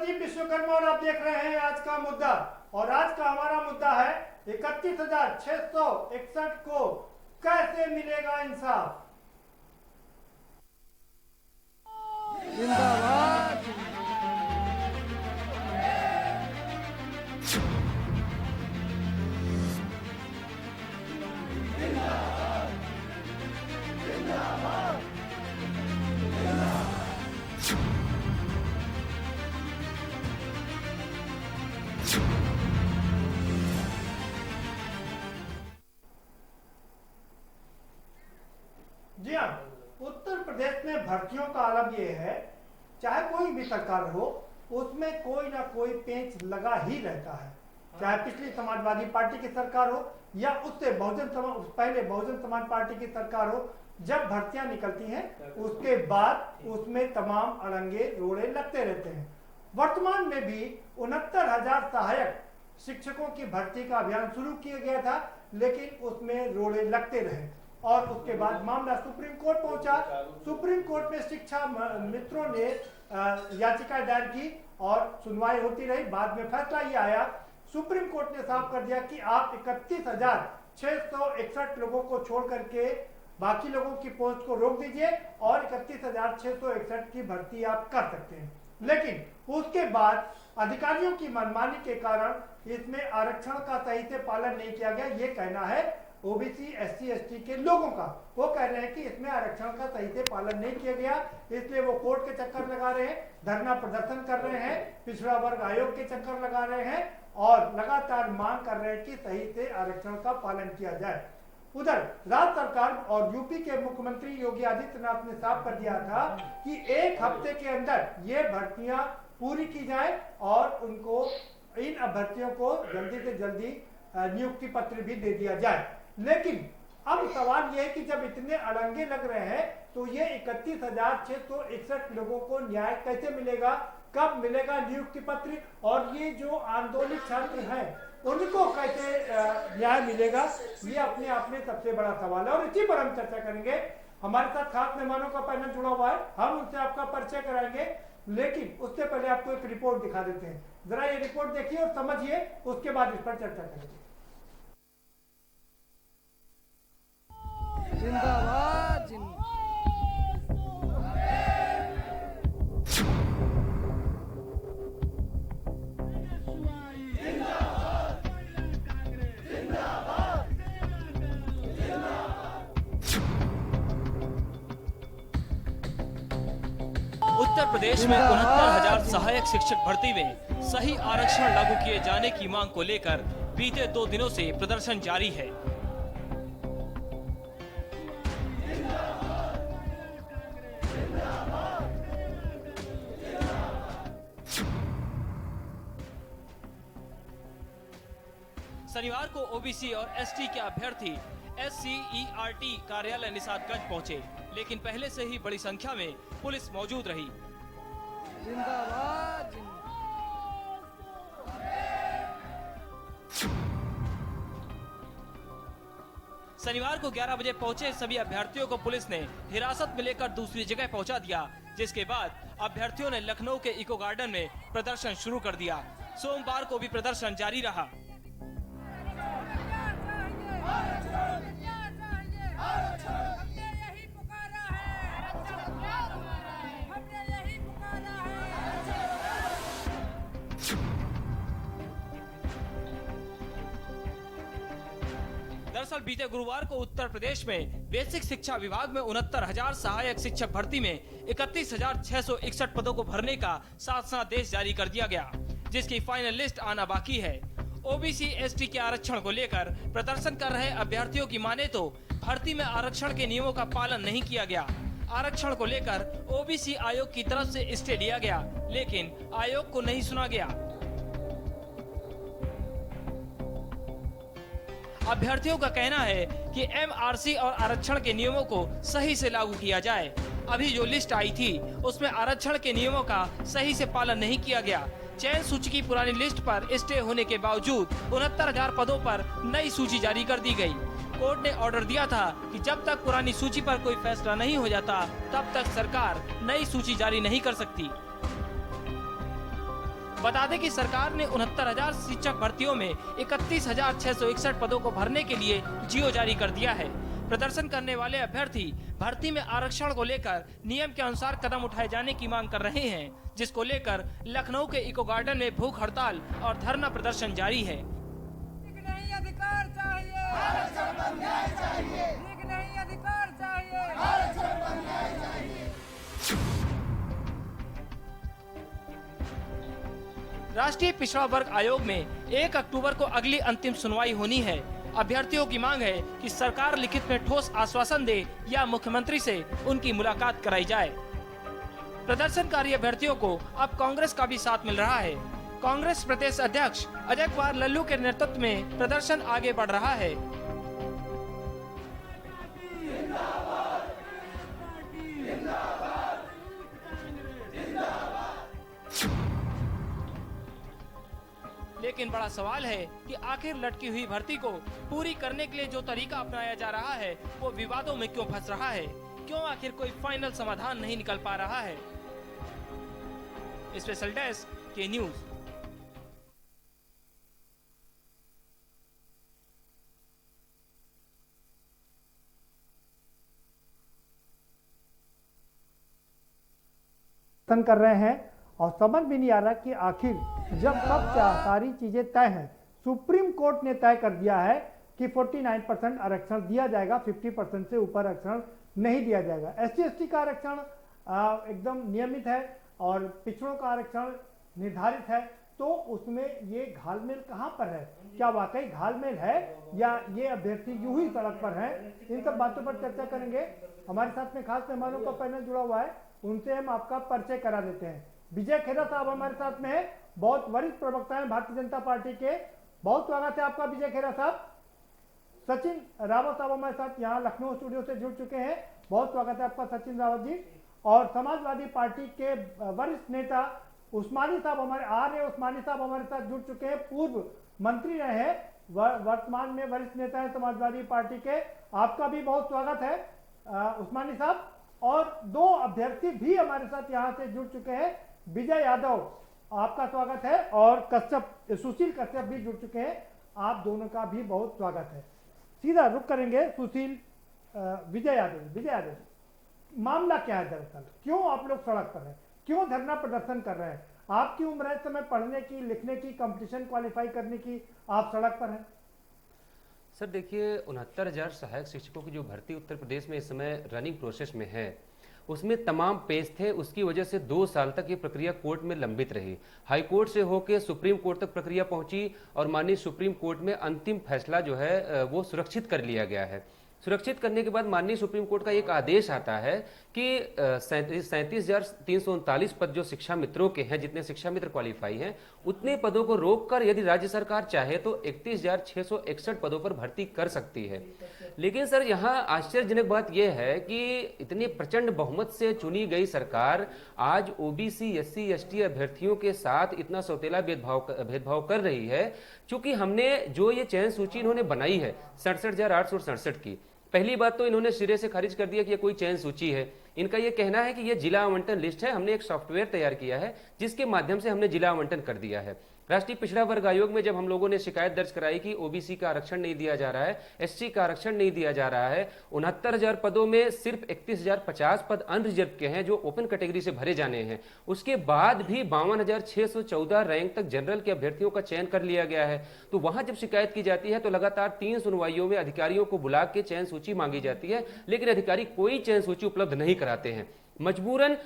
प्रदीप विश्वकर्मा और आप देख रहे हैं आज का मुद्दा। और आज का हमारा मुद्दा है 31,661 को कैसे मिलेगा इंसाफ। जिंदाबाद। जी हाँ, उत्तर प्रदेश में भर्तियों का आलम ये है, चाहे कोई भी सरकार हो उसमें कोई ना कोई पेंच लगा ही रहता है। चाहे पिछली समाजवादी पार्टी की सरकार हो या उससे पहले बहुजन समाज पार्टी की सरकार हो, जब भर्तियां निकलती हैं उसके बाद उसमें तमाम अड़ंगे रोड़े लगते रहते हैं। वर्तमान में भी 69,000 सहायक शिक्षकों की भर्ती का अभियान शुरू किया गया था, लेकिन उसमें रोड़े लगते रहे और उसके बाद मामला सुप्रीम कोर्ट पहुंचा। सुप्रीम कोर्ट में शिक्षा मित्रों ने याचिका दायर की और सुनवाई होती रही। बाद में फैसला ये आया, सुप्रीम कोर्ट ने साफ कर दिया कि आप 31,661 लोगों को छोड़ करके बाकी लोगों की पोस्ट को रोक दीजिए और 31,661 की भर्ती आप कर सकते हैं। लेकिन उसके बाद अधिकारियों की मनमानी के कारण इसमें आरक्षण का सही से पालन नहीं किया गया, ये कहना है ओबीसी एससी एसटी के लोगों का। वो कह रहे हैं कि इसमें आरक्षण का सही से पालन नहीं किया गया, इसलिए वो कोर्ट के चक्कर लगा रहे हैं, धरना प्रदर्शन कर रहे हैं, पिछड़ा वर्ग आयोग के चक्कर लगा रहे हैं और लगातार मांग कर रहे हैं कि सही से आरक्षण का पालन किया जाए। उधर राज्य सरकार और यूपी के मुख्यमंत्री योगी आदित्यनाथ ने साफ कर दिया था कि एक हफ्ते के अंदर ये भर्तियां पूरी की जाए और उनको इन अभ्यर्थियों को जल्दी से जल्दी नियुक्ति पत्र भी दे दिया जाए। लेकिन अब सवाल यह है कि जब इतने अड़ंगे लग रहे हैं तो ये 31,661 लोगों को न्याय कैसे मिलेगा, कब मिलेगा नियुक्ति पत्र, और ये जो आंदोलित छात्र हैं उनको कैसे न्याय मिलेगा, ये अपने आप में सबसे बड़ा सवाल है। और इसी पर हम चर्चा करेंगे। हमारे साथ खास मेहमानों का पैनल जुड़ा हुआ है, हम उनसे आपका परिचय कराएंगे, लेकिन उससे पहले आपको एक रिपोर्ट दिखा देते हैं। जरा ये रिपोर्ट देखिए और समझिए, उसके बाद इस पर चर्चा करेंगे। जिंदाबाद। उत्तर प्रदेश में 69,000 सहायक शिक्षक भर्ती में सही आरक्षण लागू किए जाने की मांग को लेकर बीते 2 दिनों से प्रदर्शन जारी है। शनिवार को ओबीसी और एसटी के अभ्यर्थी SCERT कार्यालय निषादगंज पहुंचे, लेकिन पहले से ही बड़ी संख्या में पुलिस मौजूद रही। जिंदाबाद। शनिवार को 11 बजे पहुंचे सभी अभ्यर्थियों को पुलिस ने हिरासत में लेकर दूसरी जगह पहुंचा दिया, जिसके बाद अभ्यर्थियों ने लखनऊ के इको गार्डन में प्रदर्शन शुरू कर दिया। सोमवार को भी प्रदर्शन जारी रहा। दरअसल बीते गुरुवार को उत्तर प्रदेश में बेसिक शिक्षा विभाग में 69,000 सहायक शिक्षक भर्ती में 31,661 पदों को भरने का शासनादेश जारी कर दिया गया, जिसकी फाइनल लिस्ट आना बाकी है। ओबीसी एसटी के आरक्षण को लेकर प्रदर्शन कर रहे अभ्यर्थियों की माने तो भर्ती में आरक्षण के नियमों का पालन नहीं किया गया। आरक्षण को लेकर ओबीसी आयोग की तरफ से स्टे दिया गया, लेकिन आयोग को नहीं सुना गया। अभ्यर्थियों का कहना है कि एमआरसी और आरक्षण के नियमों को सही से लागू किया जाए। अभी जो लिस्ट आई थी उसमें आरक्षण के नियमों का सही से पालन नहीं किया गया। चयन सूची की पुरानी लिस्ट पर स्टे होने के बावजूद 69,000 पदों पर नई सूची जारी कर दी गई। कोर्ट ने ऑर्डर दिया था कि जब तक पुरानी सूची पर कोई फैसला नहीं हो जाता तब तक सरकार नई सूची जारी नहीं कर सकती। बता दें कि सरकार ने 69,000 शिक्षक भर्तियों में 31,661 पदों को भरने के लिए जियो जारी कर दिया है। प्रदर्शन करने वाले अभ्यर्थी भर्ती में आरक्षण को लेकर नियम के अनुसार कदम उठाए जाने की मांग कर रहे हैं, जिसको लेकर लखनऊ के इको गार्डन में भूख हड़ताल और धरना प्रदर्शन जारी है। नहीं अधिकार चाहिए, आरक्षण पर न्याय चाहिए, नहीं अधिकार चाहिए, आरक्षण पर न्याय चाहिए। राष्ट्रीय पिछड़ा वर्ग आयोग में 1 अक्टूबर को अगली अंतिम सुनवाई होनी है। अभ्यर्थियों की मांग है कि सरकार लिखित में ठोस आश्वासन दे या मुख्यमंत्री से उनकी मुलाकात कराई जाए। प्रदर्शनकारी अभ्यर्थियों को अब कांग्रेस का भी साथ मिल रहा है। कांग्रेस प्रदेश अध्यक्ष अजय कुमार लल्लू के नेतृत्व में प्रदर्शन आगे बढ़ रहा है। लेकिन बड़ा सवाल है कि आखिर लटकी हुई भर्ती को पूरी करने के लिए जो तरीका अपनाया जा रहा है वो विवादों में क्यों फंस रहा है? क्यों आखिर कोई फाइनल समाधान नहीं निकल पा रहा है? स्पेशल डेस्क के न्यूज। कर रहे हैं और समझ भी नहीं आ रहा कि आखिर जब सब सारी चीजें तय हैं, सुप्रीम कोर्ट ने तय कर दिया है कि 49% आरक्षण दिया जाएगा, 50% से ऊपर आरक्षण नहीं दिया जाएगा। SC/ST का आरक्षण एकदम नियमित है और पिछड़ों का आरक्षण निर्धारित है, तो उसमें ये घालमेल कहां पर है? क्या वाकई घालमेल है या ये अभ्यर्थी यूं ही सड़क पर हैं? इन सब बातों पर चर्चा करेंगे। हमारे साथ में खास मेहमानों का पैनल जुड़ा हुआ है, उनसे हम आपका परिचय करा देते हैं। विजय खेरा साहब हमारे साथ में है, बहुत वरिष्ठ प्रवक्ता हैं भारतीय जनता पार्टी के। बहुत स्वागत है आपका विजय खेरा साहब। सचिन रावत साहब हमारे साथ यहाँ लखनऊ स्टूडियो से जुड़ चुके हैं, बहुत स्वागत है आपका सचिन रावत जी। और समाजवादी पार्टी के वरिष्ठ नेता उस्मानी साहब हमारे साथ जुड़ चुके हैं, पूर्व मंत्री रहे हैं, वर्तमान में वरिष्ठ नेता है समाजवादी पार्टी के। आपका भी बहुत स्वागत है उस्मानी साहब। और दो अभ्यर्थी भी हमारे साथ यहाँ से जुड़ चुके हैं, विजय यादव आपका स्वागत है और सुशील कश्यप भी जुड़ चुके हैं, आप दोनों का भी बहुत स्वागत है। सीधा रुक करेंगे सुशील विजय यादव, मामला क्या है दरअसल? क्यों आप लोग सड़क पर हैं? क्यों धरना प्रदर्शन कर रहे हैं? आपकी उम्र है समय पढ़ने की, लिखने की, कंपटीशन क्वालिफाई करने की, आप सड़क पर हैं। सर देखिए, 69,000 सहायक शिक्षकों की जो भर्ती उत्तर प्रदेश में इस समय रनिंग प्रोसेस में है, उसमें तमाम पेश थे। उसकी वजह से 2 साल तक ये प्रक्रिया कोर्ट में लंबित रही। हाई कोर्ट से होकर सुप्रीम कोर्ट तक प्रक्रिया पहुंची और माननीय सुप्रीम कोर्ट में अंतिम फैसला जो है वो सुरक्षित कर लिया गया है। सुरक्षित करने के बाद माननीय सुप्रीम कोर्ट का एक आदेश आता है कि 37,339 पद जो शिक्षा मित्रों के हैं, जितने शिक्षा मित्र क्वालिफाई हैं, उतने पदों को रोककर यदि राज्य सरकार चाहे तो 31,661 पदों पर भर्ती कर सकती है। लेकिन सर यहाँ आश्चर्यजनक बात यह है कि इतनी प्रचंड बहुमत से चुनी गई सरकार आज ओबीसी, SC, ST अभ्यर्थियों के साथ इतना सौतेला भेदभाव कर रही है। चूंकि हमने जो ये चयन सूची इन्होंने बनाई है 67,867 की, पहली बात तो इन्होंने सिरे से खारिज कर दिया कि ये कोई चयन सूची है। इनका ये कहना है कि ये जिला आवंटन लिस्ट है, हमने एक सॉफ्टवेयर तैयार किया है जिसके माध्यम से हमने जिला आवंटन कर दिया है। राष्ट्रीय पिछड़ा वर्ग आयोग में जब हम लोगों ने शिकायत दर्ज कराई कि ओबीसी का आरक्षण नहीं दिया जा रहा है, SC का आरक्षण नहीं दिया जा रहा है, 69,000 पदों में सिर्फ 31,050 पद अनरिजर्व के हैं जो ओपन कैटेगरी से भरे जाने हैं। उसके बाद भी 52,614 रैंक तक जनरल के अभ्यर्थियों का चयन कर लिया गया है। तो वहां जब शिकायत की जाती है तो लगातार 3 सुनवाइयों में अधिकारियों को बुला के चयन सूची मांगी जाती है, लेकिन अधिकारी कोई चयन सूची उपलब्ध नहीं कराते हैं। मजबूरन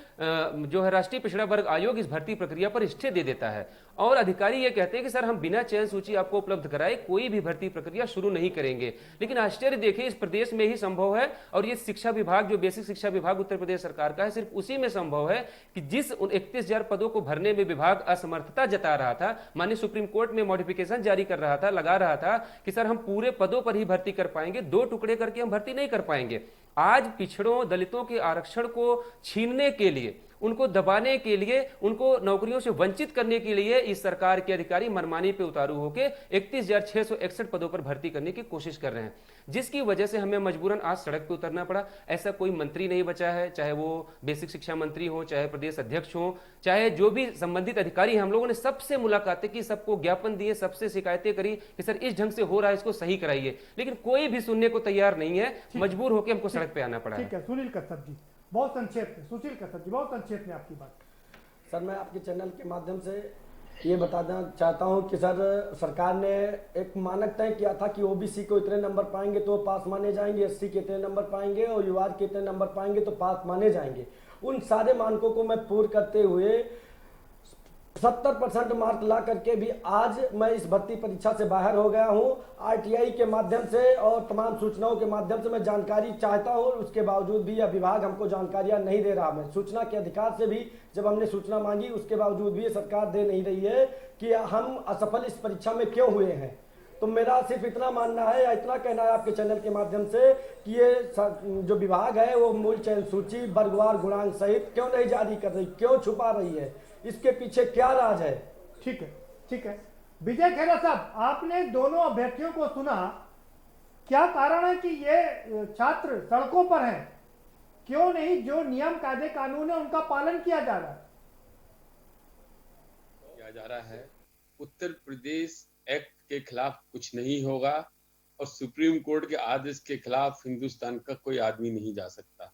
जो है राष्ट्रीय पिछड़ा वर्ग आयोग इस भर्ती प्रक्रिया पर स्टे दे देता है और अधिकारी ये कहते हैं कि सर हम बिना चयन सूची आपको उपलब्ध कराए कोई भी भर्ती प्रक्रिया शुरू नहीं करेंगे। लेकिन आश्चर्य देखिए, इस प्रदेश में ही संभव है और ये शिक्षा विभाग जो बेसिक शिक्षा विभाग उत्तर प्रदेश सरकार का है, सिर्फ उसी में संभव है कि जिस 31,000 पदों को भरने में विभाग असमर्थता जता रहा था, माननीय सुप्रीम कोर्ट में मॉडिफिकेशन जारी कर रहा था, लगा रहा था कि सर हम पूरे पदों पर ही भर्ती कर पाएंगे, 2 टुकड़े करके हम भर्ती नहीं कर पाएंगे। आज पिछड़ों, दलितों के आरक्षण को छीनने के लिए उनको दबाने के लिए, उनको नौकरियों से वंचित करने के लिए इस सरकार के अधिकारी मनमानी पे उतारू होकर 31,661 पदों पर भर्ती करने की कोशिश कर रहे हैं, जिसकी वजह से हमें मजबूरन आज सड़क पे उतरना पड़ा। ऐसा कोई मंत्री नहीं बचा है, चाहे वो बेसिक शिक्षा मंत्री हो, चाहे प्रदेश अध्यक्ष हो, चाहे जो भी संबंधित अधिकारी हैं। हम लोगों ने सबसे मुलाकातें की, सबको ज्ञापन दिए, सबसे शिकायतें करी कि सर इस ढंग से हो रहा है, इसको सही कराइए, लेकिन कोई भी सुनने को तैयार नहीं है। मजबूर होकर हमको सड़क पे आना पड़ा ठीक है। सुनील कश्यप जी बहुत संक्षेप में, सुशील कश्यप जी बहुत संक्षेप में आपकी बात। सर मैं आपके चैनल के माध्यम से ये बताना चाहता हूँ कि सर सरकार ने एक मानक तय किया था कि ओबीसी को इतने नंबर पाएंगे तो पास माने जाएंगे, एससी के इतने नंबर पाएंगे और युवा के इतने नंबर पाएंगे तो पास माने जाएंगे। उन सारे मानकों को मैं पूर्ण करते हुए 70% मार्क ला करके भी आज मैं इस भर्ती परीक्षा से बाहर हो गया हूं। आरटीआई के माध्यम से और तमाम सूचनाओं के माध्यम से मैं जानकारी चाहता हूं, उसके बावजूद भी यह विभाग हमको जानकारियां नहीं दे रहा। मैं सूचना के अधिकार से भी जब हमने सूचना मांगी, उसके बावजूद भी ये सरकार दे नहीं रही है कि हम असफल इस परीक्षा में क्यों हुए हैं। तो मेरा सिर्फ इतना मानना है या इतना कहना है आपके चैनल के माध्यम से कि ये जो विभाग है वो मूल चयन सूची वर्गवार गुणांक सहित क्यों नहीं जारी कर रही, क्यों छुपा रही है, इसके पीछे क्या राज है। ठीक है, ठीक है। विजय खेरा साहब, आपने दोनों अभ्यर्थियों को सुना, क्या कारण है कि ये छात्र सड़कों पर हैं? क्यों नहीं जो नियम कायदे कानून है उनका पालन किया जा रहा है? उत्तर प्रदेश एक्ट के खिलाफ कुछ नहीं होगा और सुप्रीम कोर्ट के आदेश के खिलाफ हिंदुस्तान का कोई आदमी नहीं जा सकता।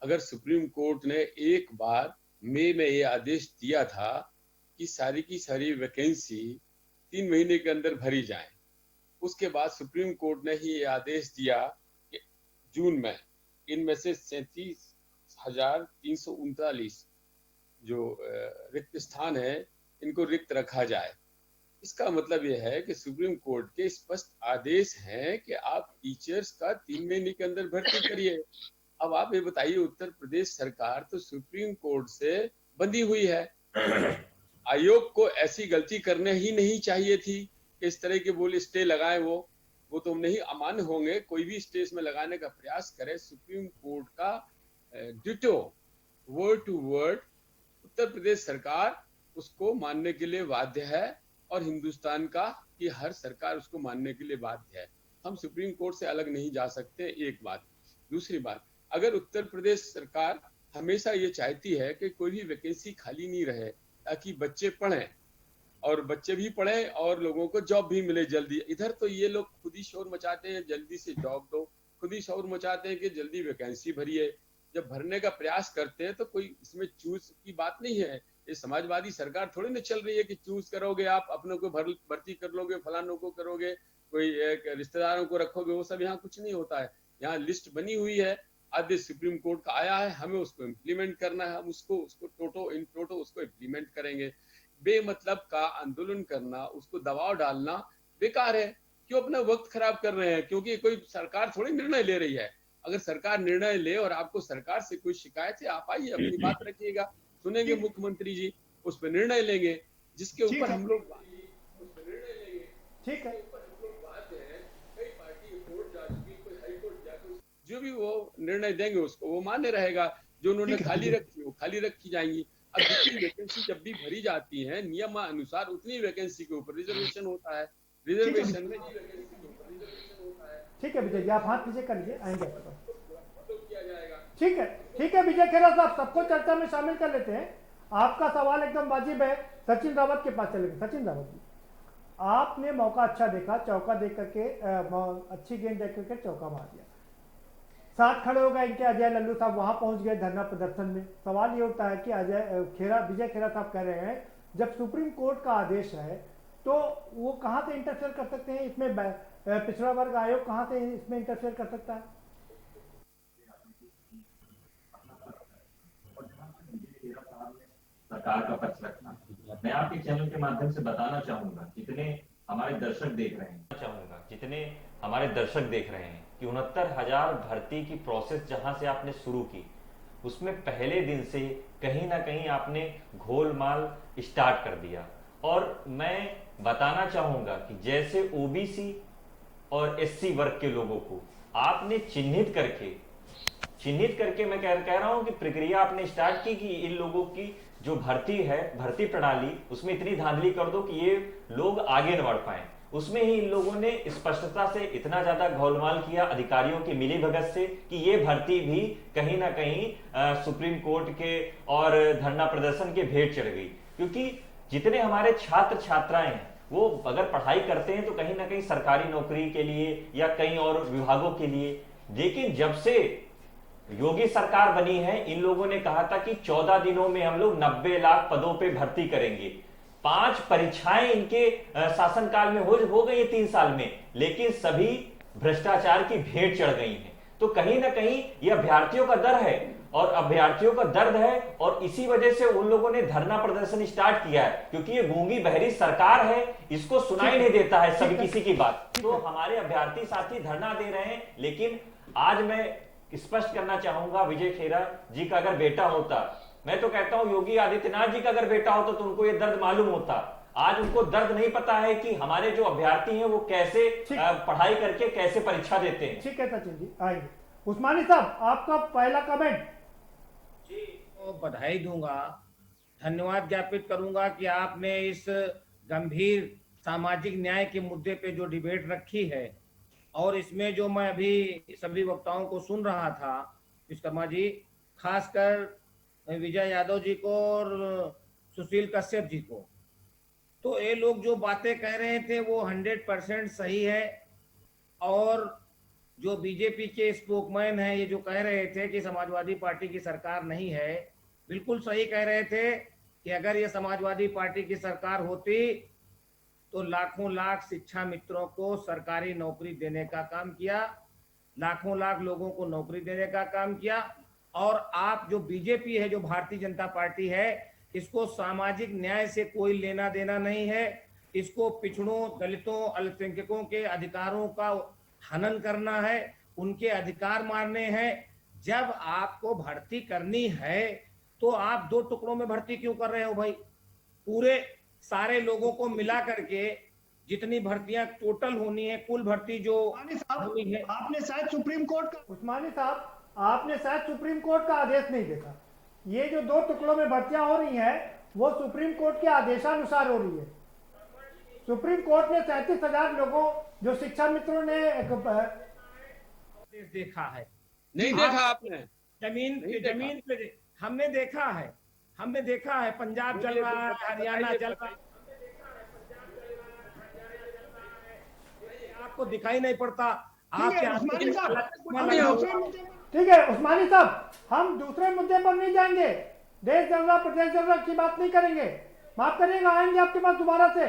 अगर सुप्रीम कोर्ट ने एक बार मई में ये आदेश दिया था कि सारी की सारी वैकेंसी 3 महीने के अंदर भरी जाए, उसके बाद सुप्रीम कोर्ट ने ही ये आदेश दिया कि जून में इनमें से 37,339 जो रिक्त स्थान है इनको रिक्त रखा जाए। इसका मतलब यह है कि सुप्रीम कोर्ट के स्पष्ट आदेश हैं कि आप टीचर्स का 3 महीने के अंदर भर्ती करिए। अब आप ये बताइए, उत्तर प्रदेश सरकार तो सुप्रीम कोर्ट से बंधी हुई है। आयोग को ऐसी गलती करने ही नहीं चाहिए थी कि इस तरह के बोल स्टे लगाए। वो तो नहीं अमान्य होंगे। कोई भी स्टे में लगाने का प्रयास करे, सुप्रीम कोर्ट का ditto word to word Uttar Pradesh सरकार उसको मानने के लिए बाध्य है और हिंदुस्तान का कि हर सरकार उसको मानने के लिए बाध्य है। हम सुप्रीम कोर्ट से अलग नहीं जा सकते, एक बात। दूसरी बात, अगर उत्तर प्रदेश सरकार हमेशा ये चाहती है कि कोई भी वैकेंसी खाली नहीं रहे ताकि बच्चे पढ़ें और बच्चे भी पढ़ें और लोगों को जॉब भी मिले जल्दी, इधर तो ये लोग खुद ही शोर मचाते हैं जल्दी से जॉब दो, खुद ही शोर मचाते हैं कि जल्दी वैकेंसी भरिए। जब भरने का प्रयास करते हैं तो कोई इसमें चूज की बात नहीं है। ये समाजवादी सरकार थोड़ी ना चल रही है कि चूज करोगे आप अपनों को भर्ती कर लोगे, फलानों को करोगे, कोई रिश्तेदारों को रखोगे, वो सब यहाँ कुछ नहीं होता है। यहाँ लिस्ट बनी हुई है, आदेश सुप्रीम कोर्ट का आया है, हमें उसको इम्प्लीमेंट करना है। हम उसको टोटो उसको इम्प्लीमेंट करेंगे। बेमतलब का आंदोलन करना, उसको दबाव डालना बेकार है। क्यों अपना वक्त खराब कर रहे हैं? क्योंकि कोई सरकार थोड़ी निर्णय ले रही है। अगर सरकार निर्णय ले और आपको सरकार से कोई शिकायत है, आप आइए अपनी बात रखिएगा, सुनेंगे मुख्यमंत्री जी, उस पर निर्णय लेंगे जिसके ऊपर हम लोग ठीक है। कई पार्टी कोर्ट जा चुकी, कोई हाई कोर्ट जा चुकी, जो भी वो निर्णय देंगे उसको वो मान्य रहेगा। जो उन्होंने खाली रखी वो खाली रखी जाएंगी। अब जितनी वैकेंसी जब भी भरी जाती है नियम अनुसार उतनी वैकेंसी के ऊपर रिजर्वेशन होता है। रिजर्वेशन में वैकेंसी के ऊपर रिजर्वेशन होता है। ठीक है विजय जी, आप हाथ नीचे कर लीजिए, आएंगे आपके पास। तो किया जाएगा। ठीक है, ठीक है विजय खेरा साहब, सबको चर्चा में शामिल कर लेते हैं। आपका सवाल एकदम वाजिब है। सचिन रावत के पास चलेंगे। सचिन रावत जी, आपने मौका अच्छा देखा, चौका देख करके अच्छी गेंद देख करके चौका मार दिया। साथ खड़े हो गए इनके अजय लल्लू साहब, वहां पहुंच गए धरना प्रदर्शन में। सवाल ये उठता है कि विजय खेरा साहब कह रहे हैं जब सुप्रीम कोर्ट का आदेश है तो वो कहां से इंटरफेयर कर सकते हैं इसमें? पिछड़ा वर्ग आयोग कहां से इसमें इंटरफेयर कर सकता है? सरकार का पक्ष रखना। मैं आपके चैनल के माध्यम से बताना चाहूंगा, जितने हमारे दर्शक देख रहे हैं कि 69,000 भर्ती की प्रोसेस जहां से आपने शुरू की, उसमें पहले दिन से कहीं ना कहीं आपने घोलमाल स्टार्ट कर दिया। और मैं बताना चाहूंगा कि जैसे ओबीसी और एससी वर्ग के लोगों को आपने चिन्हित करके चिन्हित करके मैं कह रहा हूं कि प्रक्रिया आपने स्टार्ट की कि इन लोगों की जो भर्ती है, भर्ती प्रणाली, उसमें इतनी धांधली कर दो कि ये लोग आगे न बढ़ पाए। उसमें ही इन लोगों ने स्पष्टता से इतना ज्यादा घोलमाल किया अधिकारियों की मिलीभगत से कि ये भर्ती भी कहीं ना कहीं सुप्रीम कोर्ट के और धरना प्रदर्शन के भेंट चढ़ गई। क्योंकि जितने हमारे छात्र छात्राएं हैं वो अगर पढ़ाई करते हैं तो कहीं ना कहीं सरकारी नौकरी के लिए या कई और विभागों के लिए, लेकिन जब से योगी सरकार बनी है इन लोगों ने कहा था कि 14 दिनों में हम लोग 90 लाख पदों पे भर्ती करेंगे। 5 परीक्षाएं इनके शासनकाल में हो गई है 3 साल में, लेकिन सभी भ्रष्टाचार की भेंट चढ़ गई हैं। तो कहीं ना कहीं यह अभ्यर्थियों का डर है और अभ्यर्थियों का दर्द है, और इसी वजह से उन लोगों ने धरना प्रदर्शन स्टार्ट किया है, क्योंकि ये गूंगी बहरी सरकार है, इसको सुनाई नहीं देता है सभी किसी की बात। तो हमारे अभ्यर्थी साथी धरना दे रहे हैं, लेकिन आज मैं स्पष्ट करना चाहूंगा विजय खेरा जी का अगर बेटा होता, मैं तो कहता हूं योगी आदित्यनाथ जी का अगर बेटा होता तो उनको ये दर्द मालूम होता। आज उनको दर्द नहीं पता है कि हमारे जो अभ्यर्थी हैं वो कैसे पढ़ाई करके कैसे परीक्षा देते हैं। ठीक है सचिन जी, आइए उस्मानी साहब आपका पहला कमेंट। जी, तो बधाई दूंगा, धन्यवाद ज्ञापित करूंगा कि आपने इस गंभीर सामाजिक न्याय के मुद्दे पे जो डिबेट रखी है, और इसमें जो मैं अभी सभी वक्ताओं को सुन रहा था, विश्वकर्मा जी, खासकर विजय यादव जी को और सुशील कश्यप जी को, तो ये लोग जो बातें कह रहे थे वो 100% सही है। और जो बीजेपी के स्पोकमैन हैं ये जो कह रहे थे कि समाजवादी पार्टी की सरकार नहीं है, बिल्कुल सही कह रहे थे कि अगर ये समाजवादी पार्टी की सरकार होती तो लाखों लाख शिक्षा मित्रों को सरकारी नौकरी देने का काम किया, लाखों लाख लोगों को नौकरी देने का काम किया। और आप जो बीजेपी है, जो भारतीय जनता पार्टी है, इसको सामाजिक न्याय से कोई लेना देना नहीं है। इसको पिछड़ों, दलितों, अल्पसंख्यकों के अधिकारों का हनन करना है, उनके अधिकार मारने हैं। जब आपको भर्ती करनी है तो आप 2 टुकड़ों में भर्ती क्यों कर रहे हो भाई? पूरे सारे लोगों को मिला करके जितनी भर्तियां टोटल होनी है, कुल भर्ती जो होनी है, आपने शायद सुप्रीम कोर्ट का, उस्मानी साहब आपने शायद सुप्रीम कोर्ट का आदेश नहीं देखा। ये जो 2 टुकड़ों में भर्तियां हो रही हैं वो सुप्रीम कोर्ट के आदेशानुसार हो रही है। सुप्रीम कोर्ट ने 37,000 लोगों, जो शिक्षा मित्रों ने आदेश देखा है। नहीं देखा आपने? जमीन पे हमने देखा है, पंजाब चल रहा है, हरियाणा चल रहा है, आपको दिखाई नहीं पड़ता। आपके ठीक है उस्मानी साहब, हम दूसरे मुद्दे पर नहीं जाएंगे, देश चल रहा, प्रदेश चल रहा की बात नहीं करेंगे। माफ करिएगा, आएंगे आपके पास दोबारा से।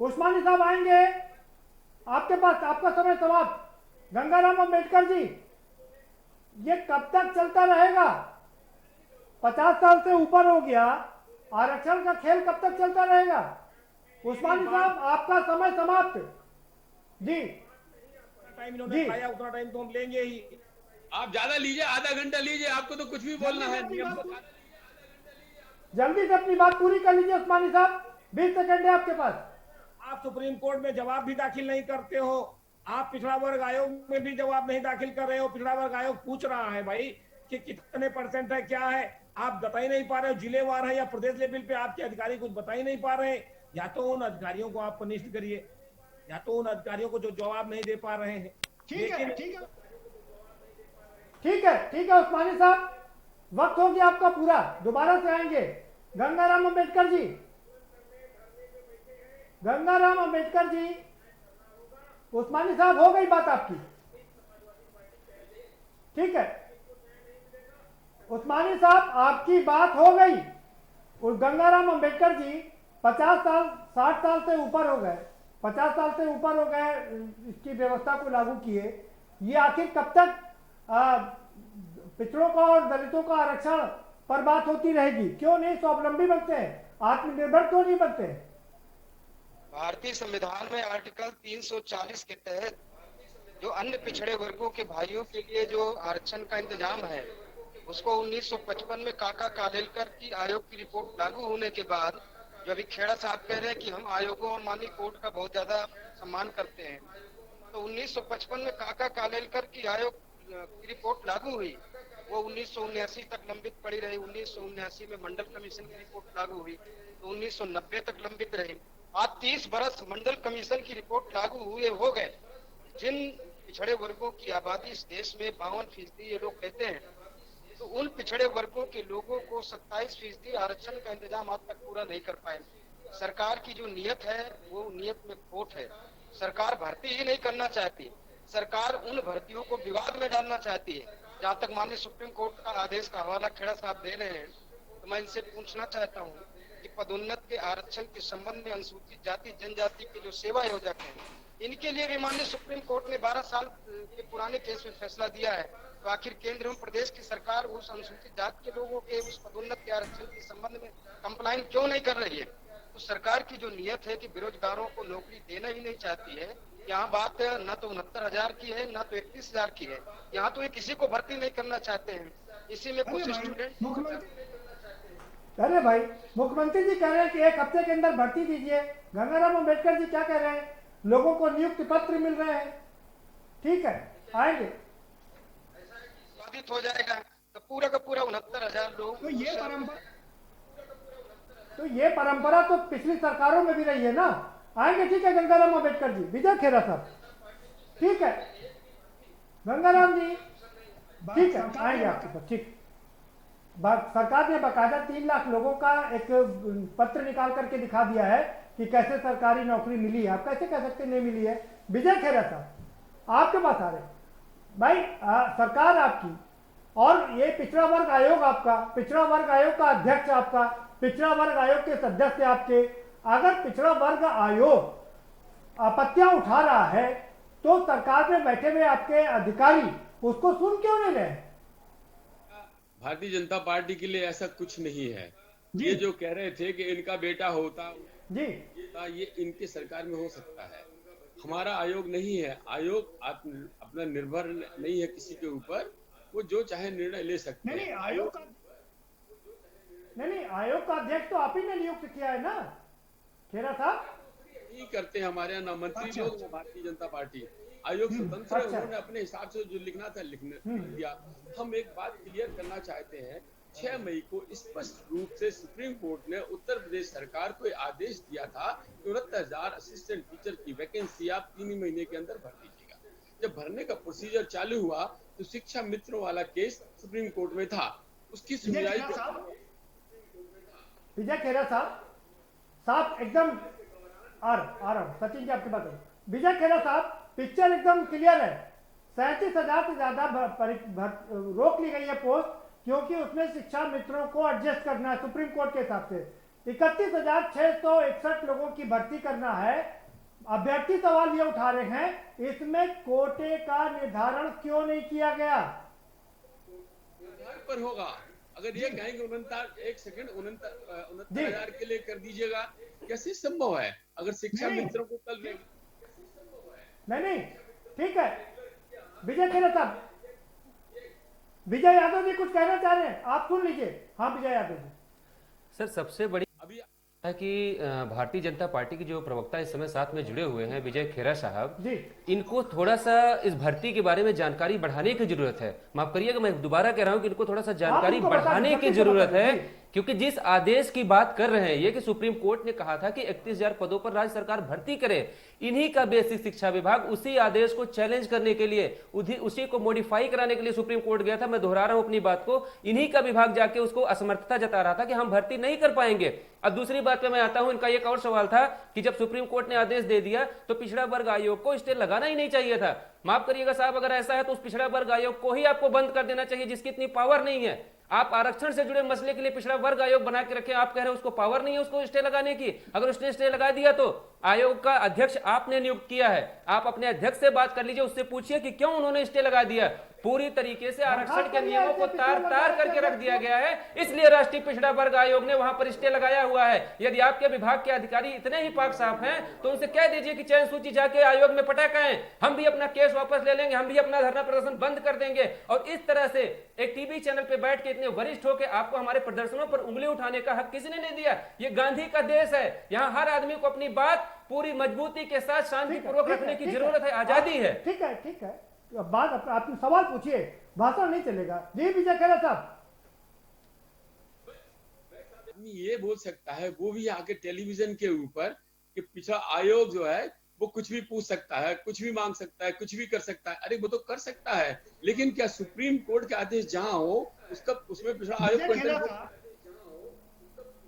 उस्मानी साहब आएंगे आपके पास, आपका समय समाप्त। गंगाराम अम्बेडकर जी, ये कब तक चलता रहेगा? 50 साल से ऊपर हो गया, आरक्षण का खेल कब तक चलता रहेगा? उस्मानी साहब आपका समय समाप्त। जी टाइम इन्होंने खाया, उतना टाइम तो हम लेंगे ही। आप ज्यादा लीजिए, आधा घंटा लीजिए, आपको तो कुछ भी बोलना है। जल्दी से अपनी बात पूरी कर लीजिए उस्मानी साहब, 20 सेकंड है आपके पास। आप सुप्रीम कोर्ट में जवाब भी दाखिल नहीं करते हो, आप पिछड़ा वर्ग आयोग में भी जवाब नहीं दाखिल कर रहे हो। पिछड़ा वर्ग आयोग पूछ रहा है भाई कि कितने % है, क्या है, आप बता ही नहीं पा रहे हो। जिलेवार है या प्रदेश लेवल पे आपके अधिकारी कुछ बता ही नहीं पा रहे। या तो उन अधिकारियों को आप कनिष्ठ करिए, या तो उन अधिकारियों को जो जवाब नहीं दे पा रहे हैं। ठीक है उस्मानी साहब, वक्त हो गया आपका पूरा, दोबारा से आएंगे। गंगाराम अम्बेडकर जी, उस्मानी साहब हो गई बात आपकी, ठीक है उस्मानी साहब आपकी बात हो गई। और गंगाराम अम्बेडकर जी 50 साल 60 साल से ऊपर हो गए, 50 साल से ऊपर हो गए इसकी व्यवस्था को लागू किए। ये आखिर कब तक पिछड़ों का और दलितों का आरक्षण पर बात होती रहेगी? क्यों नहीं स्वावलंबी बनते हैं, आत्मनिर्भर क्यों नहीं बनते हैं? भारतीय संविधान में आर्टिकल 340 के तहत जो अन्य पिछड़े वर्गों के भाइयों के लिए जो आरक्षण का इंतजाम है, उसको 1955 में काका कालेलकर की आयोग की रिपोर्ट लागू होने के बाद, जो अभी खेड़ा साहब कह रहे हैं कि हम आयोगों और माननीय कोर्ट का बहुत ज्यादा सम्मान करते हैं, तो 1955 में काका कालेलकर की आयोग की रिपोर्ट लागू हुई वो 1979 तक लंबित पड़ी रही। 1979 में मंडल कमीशन की रिपोर्ट लागू हुई तो 1990 तक लंबित रही। आज 30 बरस मंडल कमीशन की रिपोर्ट लागू हुए हो गए। जिन पिछड़े वर्गों की आबादी इस देश में 52% ये लोग कहते हैं, तो उन पिछड़े वर्गों के लोगों को 27% आरक्षण का इंतजाम आज तक पूरा नहीं कर पाए। सरकार की जो नियत है वो नियत में खोट है। सरकार भर्ती ही नहीं करना चाहती, सरकार उन भर्तियों को विवाद में डालना चाहती है। जहाँ तक माननीय सुप्रीम कोर्ट का आदेश का हवाला खेड़ा साहब दे रहे हैं, तो मैं इनसे पूछना चाहता हूँ कि पदोन्नत के आरक्षण के संबंध में अनुसूचित जाति जनजाति के जो सेवा योजक हैं, इनके लिए भी माननीय सुप्रीम कोर्ट ने 12 साल के पुराने केस में फैसला दिया है। तो आखिर केंद्र एवं प्रदेश की सरकार उस अनुसूचित जाति के लोगों के उस पदोन्नत के आरक्षण के संबंध में कंप्लाइन क्यों नहीं कर रही है? तो सरकार की जो नियत है कि बेरोजगारों को नौकरी देना ही नहीं चाहती है। यहाँ बात न तो 69,000 की है, न तो 31,000 की है। यहाँ तो ये किसी को भर्ती नहीं करना चाहते हैं। इसी में कुछ स्टूडेंट, अरे भाई, मुख्यमंत्री जी कह रहे हैं कि 1 हफ्ते के अंदर भर्ती दीजिए। गंगाराम अम्बेडकर जी क्या कह रहे हैं? लोगों को नियुक्ति पत्र मिल रहे हैं, ठीक है, आएंगे, बाधित हो जाएगा तो पूरा का पूरा 69,000 लोग। तो ये परंपरा तो पिछली सरकारों में भी रही है ना। आएंगे, ठीक है गंगाराम अम्बेडकर जी। विजय खेरा साहब, ठीक है, गंगाराम जी, ठीक है, आएंगे आपके पास, ठीक। सरकार ने बाकायदा 3 लाख लोगों का एक पत्र निकाल करके दिखा दिया है कि कैसे सरकारी नौकरी मिली है। आप कैसे कह सकते नहीं मिली है? विजय खेरा साहब, आपके पास आ रहे भाई, सरकार आपकी और ये पिछड़ा वर्ग आयोग आपका, पिछड़ा वर्ग आयोग का अध्यक्ष आपका, पिछड़ा वर्ग आयोग के सदस्य आपके। अगर पिछड़ा वर्ग आयोग आपत्तियां उठा रहा है तो सरकार में बैठे हुए आपके अधिकारी उसको सुन क्यों नहीं रहे? भारतीय जनता पार्टी के लिए ऐसा कुछ नहीं है। ये जो कह रहे थे कि इनका बेटा होता जी, ये इनके सरकार में हो सकता है। हमारा आयोग नहीं है। आयोग अपना निर्भर नहीं है किसी के ऊपर, वो जो चाहे निर्णय ले सकते हैं। नहीं, आयोग का अध्यक्ष तो आप ही ने नियुक्त किया है ना खेरा साहब? नहीं करते हमारे यहाँ ना मंत्री लोग ना भारतीय जनता पार्टी। आयोग स्वतंत्र है, उन्होंने अपने हिसाब से जो लिखना था लिखने दिया। हम एक बात क्लियर करना चाहते हैं, 6 मई को स्पष्ट रूप से सुप्रीम कोर्ट ने उत्तर प्रदेश सरकार को आदेश दिया था कि 69,000 असिस्टेंट टीचर की वैकेंसी आप 3 महीने के अंदर भर दीजिएगा। जब भरने का प्रोसीजर चालू हुआ तो शिक्षा मित्रों वाला केस सुप्रीम कोर्ट में था, उसकी सुनवाई। विजय खेरा साहब एकदम आ रहा हूं, सचिन जी आपकी बात है। विजय खेरा साहब, पिक्चर एकदम क्लियर है। 37,000 से ज्यादा रोक ली गई है पोस्ट, क्योंकि उसमें शिक्षा मित्रों को एडजस्ट करना है सुप्रीम कोर्ट के हिसाब से। 31,661 लोगों की भर्ती करना है। अभ्यर्थी सवाल ये उठा रहे हैं, इसमें कोटे का निर्धारण क्यों नहीं किया गया? पर होगा। अगर ये कहेंगे 69,000 के लिए कर दीजिएगा, कैसे संभव है? अगर शिक्षा मित्रों को कल नहीं, ठीक है। विजय खेरा साहब, विजय यादव जी कुछ कहना चाह रहे हैं, आप सुन लीजिए। हाँ विजय यादव जी। सर, सबसे बड़ी अभी है कि भारतीय जनता पार्टी के जो प्रवक्ता इस समय साथ में जुड़े हुए हैं, विजय खेरा साहब जी, इनको थोड़ा सा इस भर्ती के बारे में जानकारी बढ़ाने की जरूरत है। माफ करिएगा, मैं दोबारा कह रहा हूं कि इनको थोड़ा सा जानकारी बढ़ाने की जरूरत है, क्योंकि जिस आदेश की बात कर रहे हैं ये कि सुप्रीम कोर्ट ने कहा था कि 31,000 पदों पर राज्य सरकार भर्ती करे, इन्हीं का बेसिक शिक्षा विभाग उसी आदेश को चैलेंज करने के लिए, उसी को मॉडिफाई कराने के लिए सुप्रीम कोर्ट गया था। मैं दोहरा रहा हूं अपनी बात को, इन्हीं का विभाग जाके उसको असमर्थता जता रहा था कि हम भर्ती नहीं कर पाएंगे। अब दूसरी बात पे मैं आता हूं, इनका एक और सवाल था कि जब सुप्रीम कोर्ट ने आदेश दे दिया तो पिछड़ा वर्ग आयोग को स्टे लगाना ही नहीं चाहिए था। माफ करिएगा साहब, अगर ऐसा है तो उस पिछड़ा वर्ग आयोग को ही आपको बंद कर देना चाहिए, जिसकी इतनी पावर नहीं है। आप आरक्षण से जुड़े मसले के लिए पिछड़ा वर्ग आयोग बना के रखे, आप कह रहे हैं उसको पावर नहीं है उसको स्टे लगाने की। अगर उसने स्टे लगा दिया तो आयोग का अध्यक्ष आपने नियुक्त किया है, आप अपने अध्यक्ष से बात कर लीजिए, उससे पूछिए कि क्यों उन्होंने स्टे लगा दिया। पूरी तरीके से आरक्षण के नियमों को तार तार करके रख दिया गया है, इसलिए राष्ट्रीय पिछड़ा वर्ग आयोग ने वहां पर स्टे लगाया हुआ है। यदि आपके विभाग के अधिकारी इतने ही पाक साफ हैं तो उनसे कह दीजिए कि चयन सूची जाके आयोग में पटाखाएं, हम भी अपना केस वापस ले लेंगे, हम भी अपना धरना प्रदर्शन बंद कर देंगे। और इस तरह से एक टीवी चैनल पे बैठ के इतने वरिष्ठ होकर आपको हमारे प्रदर्शनों पर उंगली उठाने का हक किसी ने नहीं दिया। ये गांधी का देश है, यहाँ हर आदमी को अपनी बात पूरी मजबूती के साथ शांतिपूर्वक रखने की जरूरत है, आजादी है। ठीक है, ठीक है। बात आपने सवाल पूछिए, भाषण नहीं चलेगा। जी विजय खेरा साहब। आदमी ये बोल सकता है, वो भी आके टेलीविजन के ऊपर कि पिछड़ा आयोग जो है वो कुछ भी पूछ सकता है, कुछ भी मांग सकता है, कुछ भी कर सकता है। अरे वो तो कर सकता है, लेकिन क्या सुप्रीम कोर्ट के आदेश जहां हो उसका उसमें पिछड़ा आयोग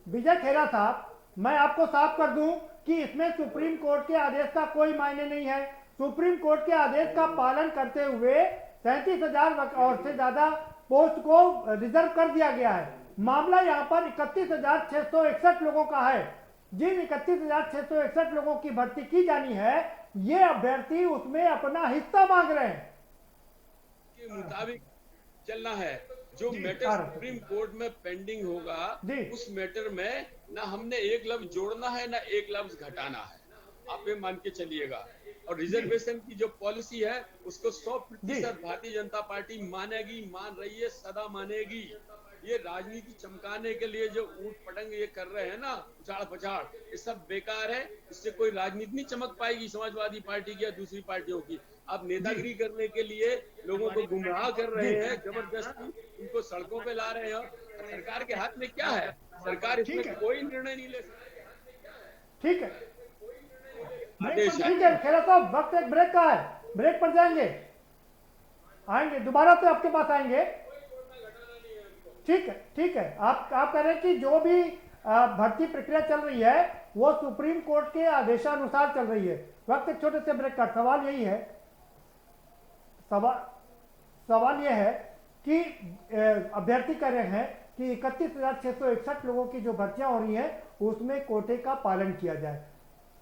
विजय खेरा साहब, मैं आपको साफ कर दूं कि इसमें सुप्रीम कोर्ट के आदेश का कोई मायने नहीं है। सुप्रीम कोर्ट के आदेश का पालन करते हुए 37,000 और से ज्यादा पोस्ट को रिजर्व कर दिया गया है। मामला यहाँ पर 31,661 लोगों का है। जिन 31,661 लोगों की भर्ती की जानी है, ये अभ्यर्थी उसमें अपना हिस्सा मांग रहे हैं। के मुताबिक चलना है। जो मैटर सुप्रीम कोर्ट में पेंडिंग होगा, उस मैटर में ना हमने एक लफ्ज जोड़ना है ना एक लफ्ज घटाना है, आप ये मान के चलिएगा। और रिजर्वेशन की जो पॉलिसी है उसको 100% भारतीय जनता पार्टी मानेगी, मान रही है, सदा मानेगी। ये राजनीति चमकाने के लिए जो ऊट पटंग ये कर रहे हैं ना, उछाड़ पछाड़, ये सब बेकार है। इससे कोई राजनीति नहीं चमक पाएगी समाजवादी पार्टी की या दूसरी पार्टियों की। आप नेतागिरी करने के लिए लोगों को गुमराह कर रहे हैं, जबरदस्ती उनको सड़कों पे ला रहे हैं। सरकार के हाथ में क्या है? सरकार इसमें कोई निर्णय नहीं ले सकती। ठीक है, ठीक है खेरा साहब, वक्त एक ब्रेक का है, ब्रेक पर जाएंगे, आएंगे दोबारा से आपके पास आएंगे। ठीक है, ठीक है। आप कह रहे हैं कि जो भी भर्ती प्रक्रिया चल रही है वो सुप्रीम कोर्ट के आदेशानुसार चल रही है। वक्त एक छोटे से ब्रेक का। सवाल यही है, सवाल यह है कि अभ्यर्थी कह रहे हैं कि 31,661 लोगों की जो भर्तियां हो रही हैं उसमें कोटे का पालन किया जाए।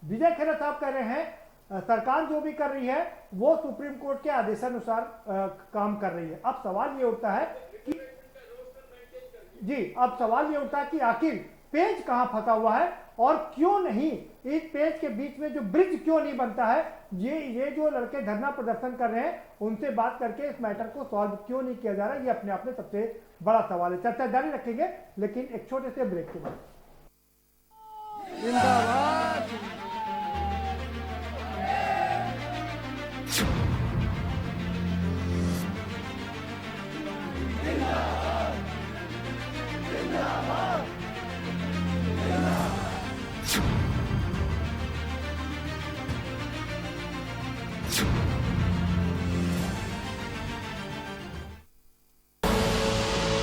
विजय खेरा साहब कह रहे हैं सरकार जो भी कर रही है वो सुप्रीम कोर्ट के आदेशानुसार काम कर रही है। अब सवाल ये उठता है कि अब सवाल ये उठता है कि आखिर पेज कहां फंसा हुआ है और क्यों नहीं इस पेज के बीच में जो ब्रिज क्यों नहीं बनता है। ये जो लड़के धरना प्रदर्शन कर रहे हैं उनसे बात करके इस मैटर को सॉल्व क्यों नहीं किया जा रहा है, ये अपने आप में सबसे बड़ा सवाल है। चर्चा जारी रखेंगे लेकिन एक छोटे से ब्रेक के बाद।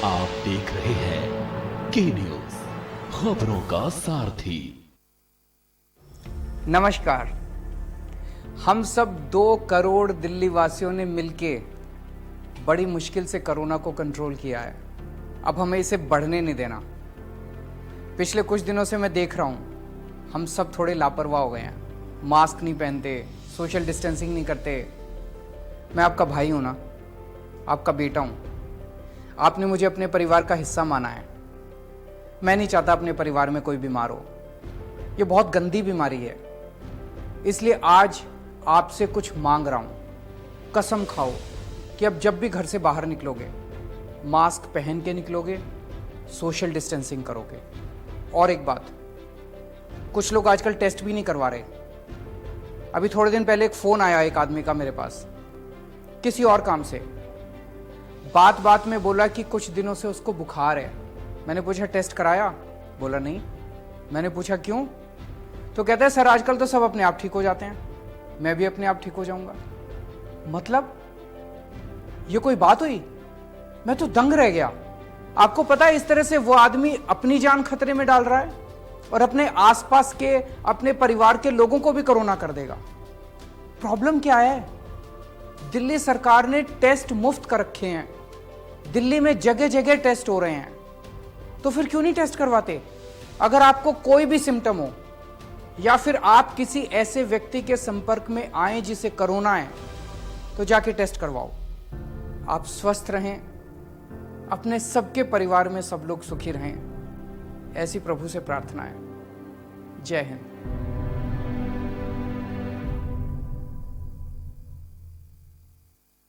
आप देख रहे हैं के न्यूज, खबरों का सारथी। नमस्कार। हम सब 2 करोड़ दिल्ली वासियों ने मिलके बड़ी मुश्किल से कोरोना को कंट्रोल किया है। अब हमें इसे बढ़ने नहीं देना। पिछले कुछ दिनों से मैं देख रहा हूँ हम सब थोड़े लापरवाह हो गए हैं। मास्क नहीं पहनते, सोशल डिस्टेंसिंग नहीं करते। मैं आपका भाई हूँ ना, आपका बेटा हूँ। आपने मुझे अपने परिवार का हिस्सा माना है। मैं नहीं चाहता अपने परिवार में कोई बीमार हो। ये बहुत गंदी बीमारी है, इसलिए आज आपसे कुछ मांग रहा हूँ। कसम खाओ कि अब जब भी घर से बाहर निकलोगे मास्क पहन के निकलोगे, सोशल डिस्टेंसिंग करोगे। और एक बात, कुछ लोग आजकल टेस्ट भी नहीं करवा रहे। अभी थोड़े दिन पहले एक फ़ोन आया एक आदमी का मेरे पास किसी और काम से। बात बात में बोला कि कुछ दिनों से उसको बुखार है। मैंने पूछा टेस्ट कराया? बोला नहीं। मैंने पूछा क्यों? तो कहता है सर आजकल तो सब अपने आप ठीक हो जाते हैं, मैं भी अपने आप ठीक हो जाऊंगा। मतलब ये कोई बात हुई? मैं तो दंग रह गया। आपको पता है इस तरह से वो आदमी अपनी जान खतरे में डाल रहा है और अपने आसपास के, अपने परिवार के लोगों को भी कोरोना कर देगा। प्रॉब्लम क्या है? दिल्ली सरकार ने टेस्ट मुफ्त कर रखे हैं। दिल्ली में जगह जगह टेस्ट हो रहे हैं, तो फिर क्यों नहीं टेस्ट करवाते? अगर आपको कोई भी सिम्टम हो या फिर आप किसी ऐसे व्यक्ति के संपर्क में आए जिसे कोरोना है, तो जाके टेस्ट करवाओ। आप स्वस्थ रहें, अपने सबके परिवार में सब लोग सुखी रहें, ऐसी प्रभु से प्रार्थना है। जय हिंद।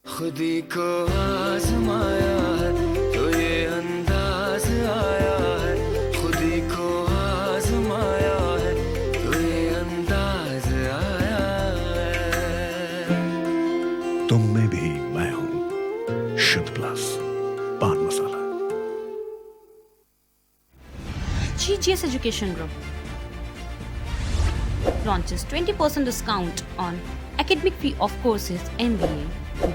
खुदी को आजमाया है तो ये अंदाज आया है। खुदी को आजमाया है तो ये अंदाज आया है। तुम में भी मैं हूं, Shukla. GGS Education Group launches 20% discount on academic fee of courses MBA,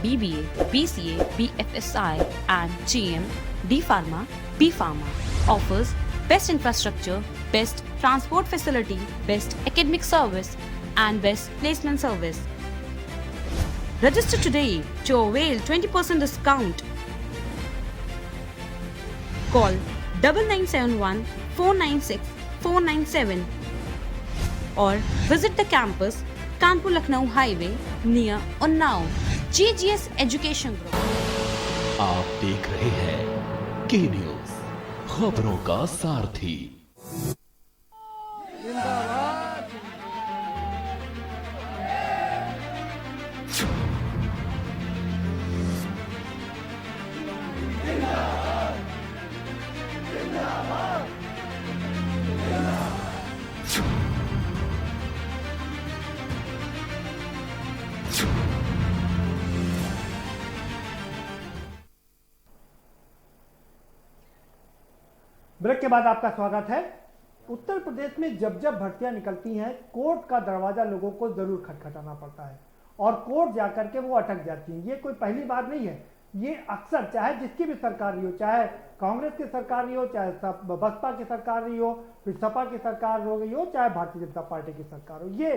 BBA, BCA, BFSI and GM, D Pharma, B Pharma. Offers best infrastructure, best transport facility, best academic service and best placement service. Register today to avail 20% discount. Call 9971 496 497 or visit the campus Kanpur Lucknow Highway near Unnao. GGS Education Group. आप देख रहे हैं के news, खबरों का सारथी। Break के बाद आपका स्वागत है। उत्तर प्रदेश में जब जब भर्तियां निकलती हैं, कोर्ट का दरवाजा लोगों को जरूर खटखटाना पड़ता है और कोर्ट जाकर के वो अटक जाती हैं। ये कोई पहली बात नहीं है, ये अक्सर चाहे जिसकी भी सरकार रही हो, चाहे कांग्रेस की सरकार रही हो, चाहे बसपा की सरकार रही हो, फिर सपा की सरकार हो गई हो, चाहे भारतीय जनता पार्टी की सरकार हो। ये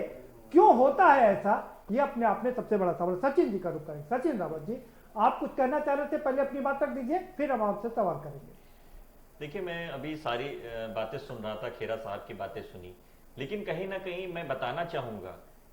क्यों होता है ऐसा, ये अपने आप में सबसे बड़ा सवाल। सचिन जी का रुख करें। सचिन रावत जी, आप कुछ कहना चाह रहे थे, पहले अपनी बात रख दीजिए, फिर हम आपसे सवाल करेंगे। देखिए, मैं अभी सारी बातें सुन रहा था, खेरा साहब की बातें सुनी, लेकिन कहीं ना कहीं मैं बताना चाहूंगा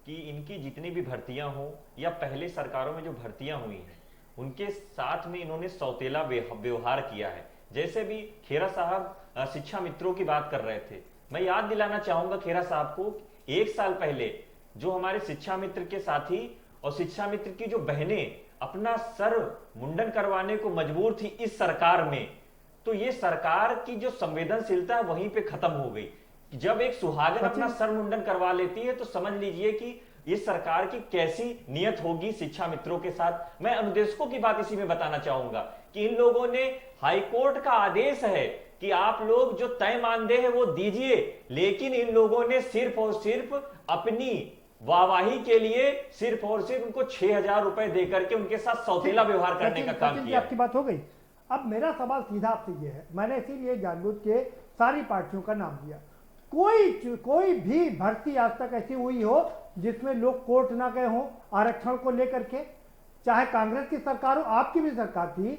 कि इनकी जितनी भी भर्तियां हो या पहले सरकारों में जो भर्तियां हुई हैं, उनके साथ में इन्होंने सौतेला व्यवहार किया है। जैसे भी खेरा साहब शिक्षा मित्रों की बात कर रहे थे, मैं याद दिलाना चाहूंगा खेरा साहब को, 1 साल पहले जो हमारे शिक्षा मित्र के साथी और शिक्षा मित्र की जो बहनें अपना सर मुंडन करवाने को मजबूर थी इस सरकार में, तो ये सरकार की जो संवेदनशीलता है वहीं पे खत्म हो गई। जब एक सुहागन अपना सर मुंडन करवा लेती है तो समझ लीजिए कि इस सरकार की कैसी नियत होगी शिक्षा मित्रों के साथ। मैं अनुदेशकों की बात इसी में बताना चाहूंगा कि इन लोगों ने, हाईकोर्ट का आदेश है कि आप लोग जो तय मानदेय है वो दीजिए, लेकिन इन लोगों ने सिर्फ और सिर्फ अपनी वाहवाही के लिए सिर्फ और सिर्फ उनको 6,000 रुपए देकर के उनके साथ सौतेला व्यवहार करने का काम किया। आपकी बात हो गई। अब मेरा सवाल सीधा आपसे ये है, मैंने इसीलिए जानबूझ के सारी पार्टियों का नाम दिया। कोई भी भर्ती आज तक ऐसी हुई हो जिसमें लोग कोर्ट ना गए हों आरक्षण को लेकर के? चाहे कांग्रेस की सरकार हो, आपकी भी सरकार थी,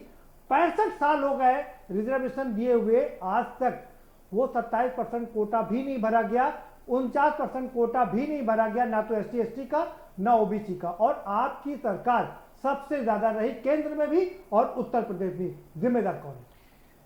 65 साल हो गए रिजर्वेशन दिए हुए, आज तक वो 27% कोटा भी नहीं भरा गया, 49% कोटा भी नहीं भरा गया, ना तो SC ST का ना OBC का। और आपकी सरकार सबसे ज्यादा रही केंद्र में भी और उत्तर प्रदेश भी। जिम्मेदार कौन है?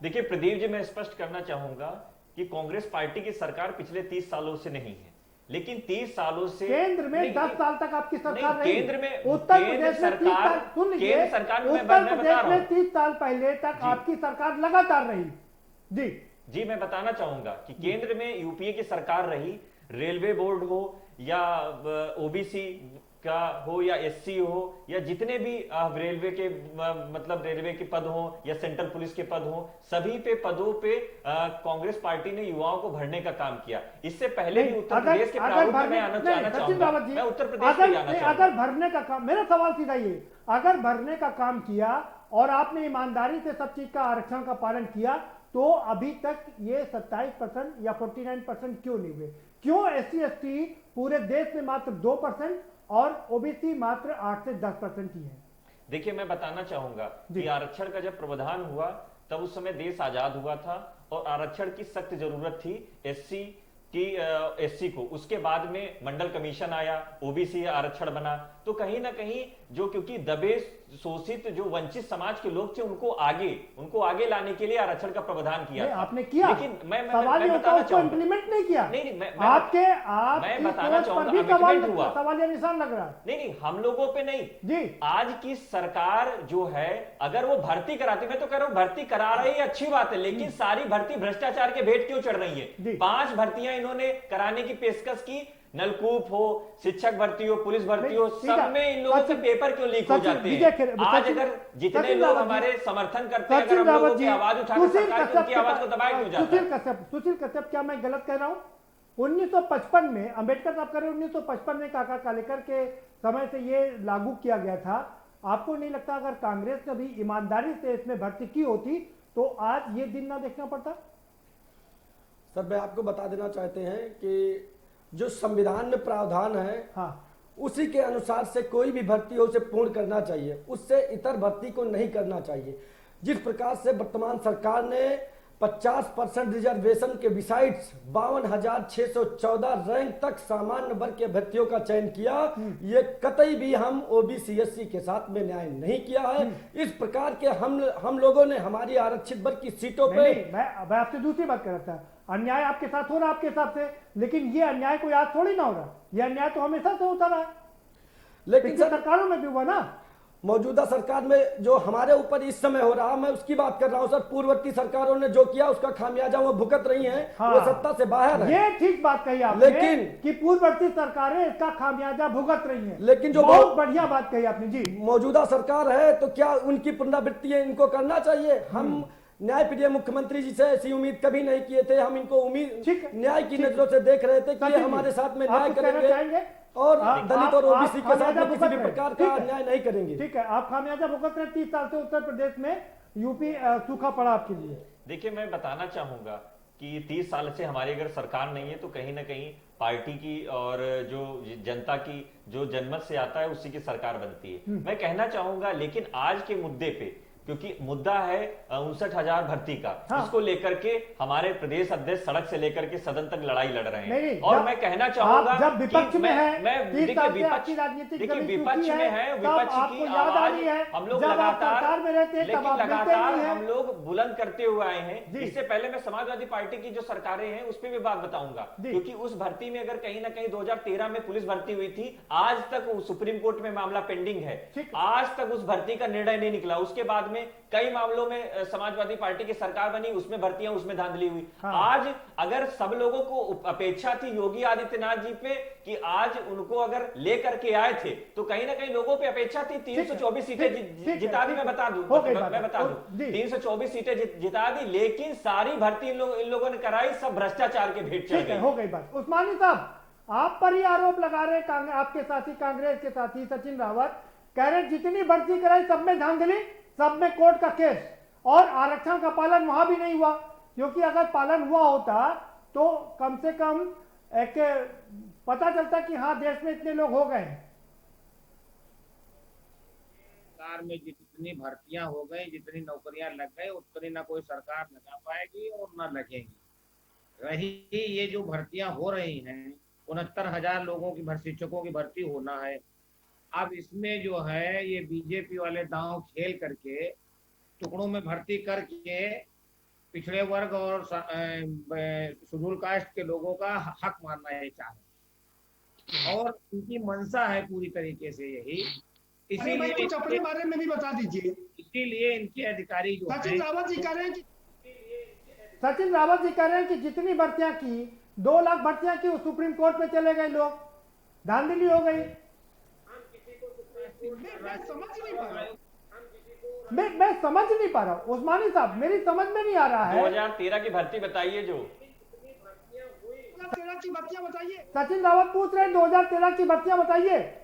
देखिए प्रदीप जी, मैं स्पष्ट करना चाहूंगा कि कांग्रेस पार्टी की सरकार पिछले 30 सालों से नहीं है, लेकिन 30 सालों से केंद्र में 10 साल तक आपकी सरकार रही। केंद्र में उत्तर प्रदेश में 30 साल, सुन लीजिए, केंद्र सरकार में उत्तर प्रदेश में 30 साल पहले तक आपकी सरकार लगातार रही। जी मैं बताना चाहूंगा कि केंद्र में यूपीए की सरकार रही, रेलवे बोर्ड हो या OBC का हो या SC हो या जितने भी रेलवे के मतलब रेलवे के पद हो या सेंट्रल पुलिस के पद हो, सभी पे पदों पे कांग्रेस पार्टी ने युवाओं को भरने का काम किया। इससे पहले भी उत्तर प्रदेश के प्रारूप में मैं आना चाहूंगा, मैं उत्तर प्रदेश में आना चाहूंगा। अगर भरने का काम, मेरा सवाल सीधा ये, अगर भरने का काम किया और आपने ईमानदारी से सब चीज का आरक्षण का पालन किया, तो अभी तक ये 27% या 49% क्यों नहीं हुए? क्यों SC ST पूरे देश में मात्र 2% और OBC मात्र 8 से 10% ही है? देखिए मैं बताना चाहूंगा कि आरक्षण का जब प्रावधान हुआ तब उस समय देश आजाद हुआ था और आरक्षण की सख्त जरूरत थी SC की SC को। उसके बाद में मंडल कमीशन आया, OBC आरक्षण बना, तो कहीं ना कहीं जो क्योंकि दबे शोषित जो वंचित समाज के लोग थे उनको आगे लाने के लिए आरक्षण का प्रावधान किया। आपने किया, लेकिन मैं बताना चाहूंगा इम्प्लीमेंट नहीं किया। नहीं, मैं बताना चाहूंगा सवाल या निशान लग रहा है। नहीं, हम लोगों पे नहीं जी। आज की सरकार जो है, अगर वो भर्ती कराती, मैं तो कह रहा हूं भर्ती करा रही है, अच्छी बात है, लेकिन सारी भर्ती भ्रष्टाचार के भेंट क्यों चढ़ रही है? 5 भर्तियां इन्होंने कराने की पेशकश की, नलकूप हो, शिक्षक भर्ती हो, पुलिस भर्ती हो, ठीक है। सब में इन लोगों से पेपर क्यों लीक हो जाते हैं? आज अगर जितने लोग हमारे समर्थन करते हैं, अगर हम लोगों की आवाज उठाकर सरकार की उनकी आवाज को दबाया क्यों जाता है? सुशील कश्यप, क्या मैं गलत कह रहा हूँ? 1955 में अंबेडकर साहब कह रहे 1955 में काका कालेकर के समय से ये लागू किया गया था। आपको नहीं लगता अगर कांग्रेस ने भी ईमानदारी से इसमें भर्ती की होती तो आज ये दिन ना देखना पड़ता? सर, मैं आपको बता देना चाहते हैं कि जो संविधान में प्रावधान है, हाँ, उसी के अनुसार से कोई भी भर्ती हो उसे पूर्ण करना चाहिए, उससे इतर भर्ती को नहीं करना चाहिए। जिस प्रकार से वर्तमान सरकार ने 50% रिजर्वेशन के बिसाइड्स 52,614 रैंक तक सामान्य वर्ग के अभ्यर्थियों का चयन किया, ये कतई भी हम ओबीसी एससी के साथ में न्याय नहीं किया है। इस प्रकार के हम लोगों ने हमारी आरक्षित वर्ग की सीटों पे मैं आपसे दूसरी बात कर रहा था। अन्याय आपके साथ हो रहा आपके हिसाब से, लेकिन ये अन्याय कोई आज थोड़ी ना हो रहा, ये अन्याय तो हमेशा से होता रहा है, लेकिन सरकारों में भी हुआ ना। मौजूदा सरकार में जो हमारे ऊपर इस समय हो रहा, मैं उसकी बात कर रहा हूं सर। पूर्ववर्ती सरकारों ने जो किया उसका खामियाजा वो भुगत रही हैं। हाँ, वो सत्ता से बाहर है। ये ठीक बात कही आपने, लेकिन कि पूर्ववर्ती सरकारें इसका खामियाजा भुगत रही हैं। लेकिन जो बहुत बढ़िया बात कही आपने जी। मौजूदा सरकार है तो क्या उनकी पुनरावृत्ति इनको करना चाहिए? हम न्यायप्रिय मुख्यमंत्री जी से ऐसी उम्मीद कभी नहीं किए थे। हम इनको उम्मीद न्याय की नजरों से देख रहे थे कि ये हमारे साथ में न्याय करेंगे और दलित और ओबीसी के साथ में किसी भी प्रकार का अन्याय नहीं करेंगे। ठीक है, आप खामियाजा भुगत रहे। 30 साल से उत्तर प्रदेश में यूपी सूखा पड़ा आपके लिए। देखिए, मैं बताना चाहूंगा कि 30 साल से हमारी अगर सरकार नहीं है तो कहीं ना कहीं पार्टी की और जो जनता की जो जनमत से आता है उसी की सरकार बनती है। मैं कहना चाहूंगा, लेकिन आज के मुद्दे पे, क्योंकि मुद्दा है 59,000 भर्ती का, हाँ, इसको लेकर के हमारे प्रदेश अध्यक्ष सड़क से लेकर के सदन तक लड़ाई लड़ रहे हैं। और मैं कहना चाहूंगा जब विपक्ष में है, देखिए विपक्ष में है, विपक्ष की आवाज हम लोग लगातार हम लोग बुलंद करते हुए आए हैं। इससे पहले मैं समाजवादी पार्टी की जो सरकारें हैं उस पर भी बात बताऊंगा, क्योंकि उस भर्ती में अगर कहीं ना कहीं 2013 में पुलिस भर्ती हुई थी, आज तक सुप्रीम कोर्ट में मामला पेंडिंग है, आज तक उस भर्ती का निर्णय नहीं निकला। उसके बाद कई मामलों में समाजवादी पार्टी की सरकार बनी, उसमें भर्तियां, उसमें धांधली हुई। हाँ। आज अगर सब लोगों को अपेक्षा थी योगी आदित्यनाथ जी पे कि आज उनको अगर लेकर के आए थे, तो कहीं ना कहीं लोगों पे अपेक्षा थी 324 सीटें जिता दी। मैं बता दूं 324 सीटें जिता दी, लेकिन सारी भर्ती इन लोगों ने कराई, सब भ्रष्टाचार के भेंट चढ़ गई। हो गई बात। उस्मानी साहब, आप पर ही आरोप लगा रहे, आपके साथी कांग्रेस के साथी सचिन रावत कह रहे जितनी भर्ती कराई सब में धांधली, सब में कोर्ट का केस, और आरक्षण का पालन वहां भी नहीं हुआ। क्योंकि अगर पालन हुआ होता तो कम से कम एक पता चलता कि हाँ देश में इतने लोग हो गए हैं। सरकार में जितनी भर्तियां हो गई, जितनी नौकरियां लग गई, उतनी ना कोई सरकार लगा पाएगी और ना लगेगी। रही ये जो भर्तियां हो रही हैं, 69,000 लोगों की शिक्षकों की भर्ती होना है। अब इसमें जो है ये बीजेपी वाले दांव खेल करके टुकड़ों में भर्ती करके पिछड़े वर्ग और शेड्यूल कास्ट के लोगों का हक मारना है चाहे, और उनकी मंशा है पूरी तरीके से यही। इसीलिए कुछ अपने बारे में भी बता दीजिए। इसीलिए इनके अधिकारी जो सचिन रावत जी कह रहे हैं कि जितनी भर्तियां की 2 लाख भर्तियां की, सुप्रीम कोर्ट में चले गए लोग, धांधली हो गई। मैं समझ नहीं पा रहा हूँ उस्मानी साहब, मेरी समझ में नहीं आ रहा है। 2013 की भर्ती बताइए, जो 2013 की भर्तियां बताइए। सचिन रावत पूछ रहे हैं 2013 की भर्तियां बताइए।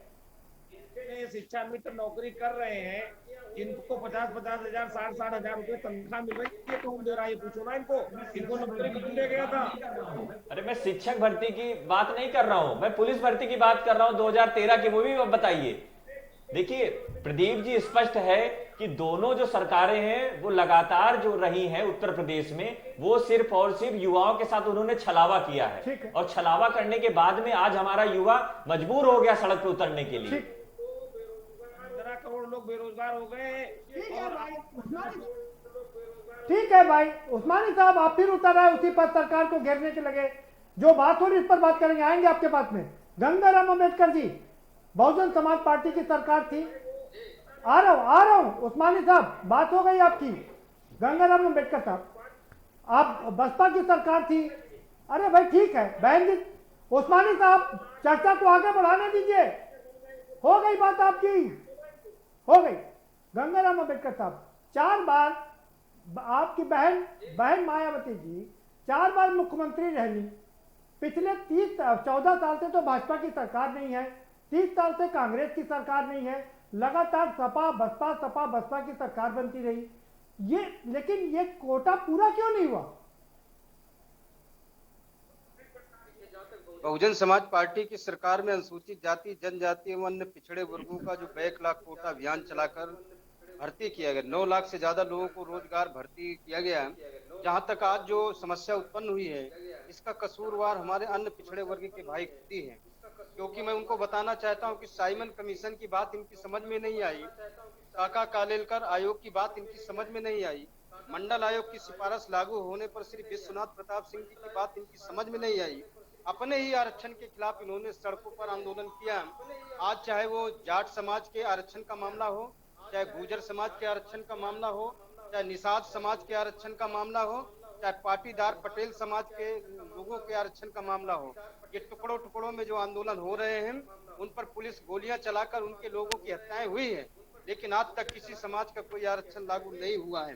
शिक्षा मित्र नौकरी कर रहे हैं, जिनको 50,000 60,000 रुपए तनख्वाह मिल रही है, कौन दे रहा है? पूछो ना इनको नौकरी कौन दे गया था? अरे मैं शिक्षक भर्ती की बात नहीं कर रहा हूँ, मैं पुलिस भर्ती की बात कर रहा हूँ 2013 की, वो भी बताइए। देखिए प्रदीप जी, स्पष्ट है कि दोनों जो सरकारें हैं वो लगातार जो रही हैं उत्तर प्रदेश में, वो सिर्फ और सिर्फ युवाओं के साथ उन्होंने छलावा किया है, और छलावा करने के बाद में आज हमारा युवा मजबूर हो गया सड़क पे उतरने के लिए। 15 करोड़ लोग बेरोजगार हो गए। ठीक है भाई उस्मानी साहब, आप फिर उतर रहे उसी पर सरकार को घेरने के लगे। जो बात हो रही इस पर बात करेंगे, आएंगे आपके पास में। गंगाराम अम्बेडकर जी, बहुजन समाज पार्टी की सरकार थी। आ रहा हूं उस्मानी साहब, बात हो गई आपकी। गंगाराम अम्बेडकर साहब, आप बसपा की सरकार थी। अरे भाई ठीक है बहन जी, उस्मानी साहब चर्चा को आगे बढ़ाने दीजिए। हो गई बात आपकी, हो गई। गंगाराम अम्बेडकर साहब, 4 बार आपकी बहन मायावती जी 4 बार मुख्यमंत्री रही। पिछले 14 साल से तो भाजपा की सरकार नहीं है, 30 साल से कांग्रेस की सरकार नहीं है, लगातार सपा बसपा की सरकार बनती रही। लेकिन ये कोटा पूरा क्यों नहीं हुआ? बहुजन समाज पार्टी की सरकार में अनुसूचित जाति, जनजाति एवं अन्य पिछड़े वर्गों का जो बैकलॉग कोटा अभियान चलाकर भर्ती किया गया, 9 लाख से ज्यादा लोगों को रोजगार भर्ती किया गया। जहां तक आज जो समस्या उत्पन्न हुई है, इसका कसूरवार हमारे अन्य पिछड़े वर्ग के भाई खुद ही हैं, क्योंकि मैं उनको बताना चाहता हूं कि साइमन कमीशन की बात इनकी समझ में नहीं आई, काका कालेलकर आयोग की बात इनकी समझ में नहीं आई, मंडल आयोग की सिफारिश लागू होने पर श्री विश्वनाथ प्रताप सिंह जी की बात इनकी समझ में नहीं आई। अपने ही आरक्षण के खिलाफ इन्होंने सड़कों पर आंदोलन किया। आज चाहे वो जाट समाज के आरक्षण का मामला हो, चाहे गुर्जर समाज के आरक्षण का मामला हो, चाहे निषाद समाज के आरक्षण का मामला हो, चाहे पाटीदार पटेल समाज के लोगों के आरक्षण का मामला हो, ये टुकड़ों टुकड़ों में जो आंदोलन हो रहे हैं, उन पर पुलिस गोलियां चलाकर उनके लोगों की हत्याएं हुई है, लेकिन आज तक किसी समाज का कोई आरक्षण लागू नहीं हुआ है।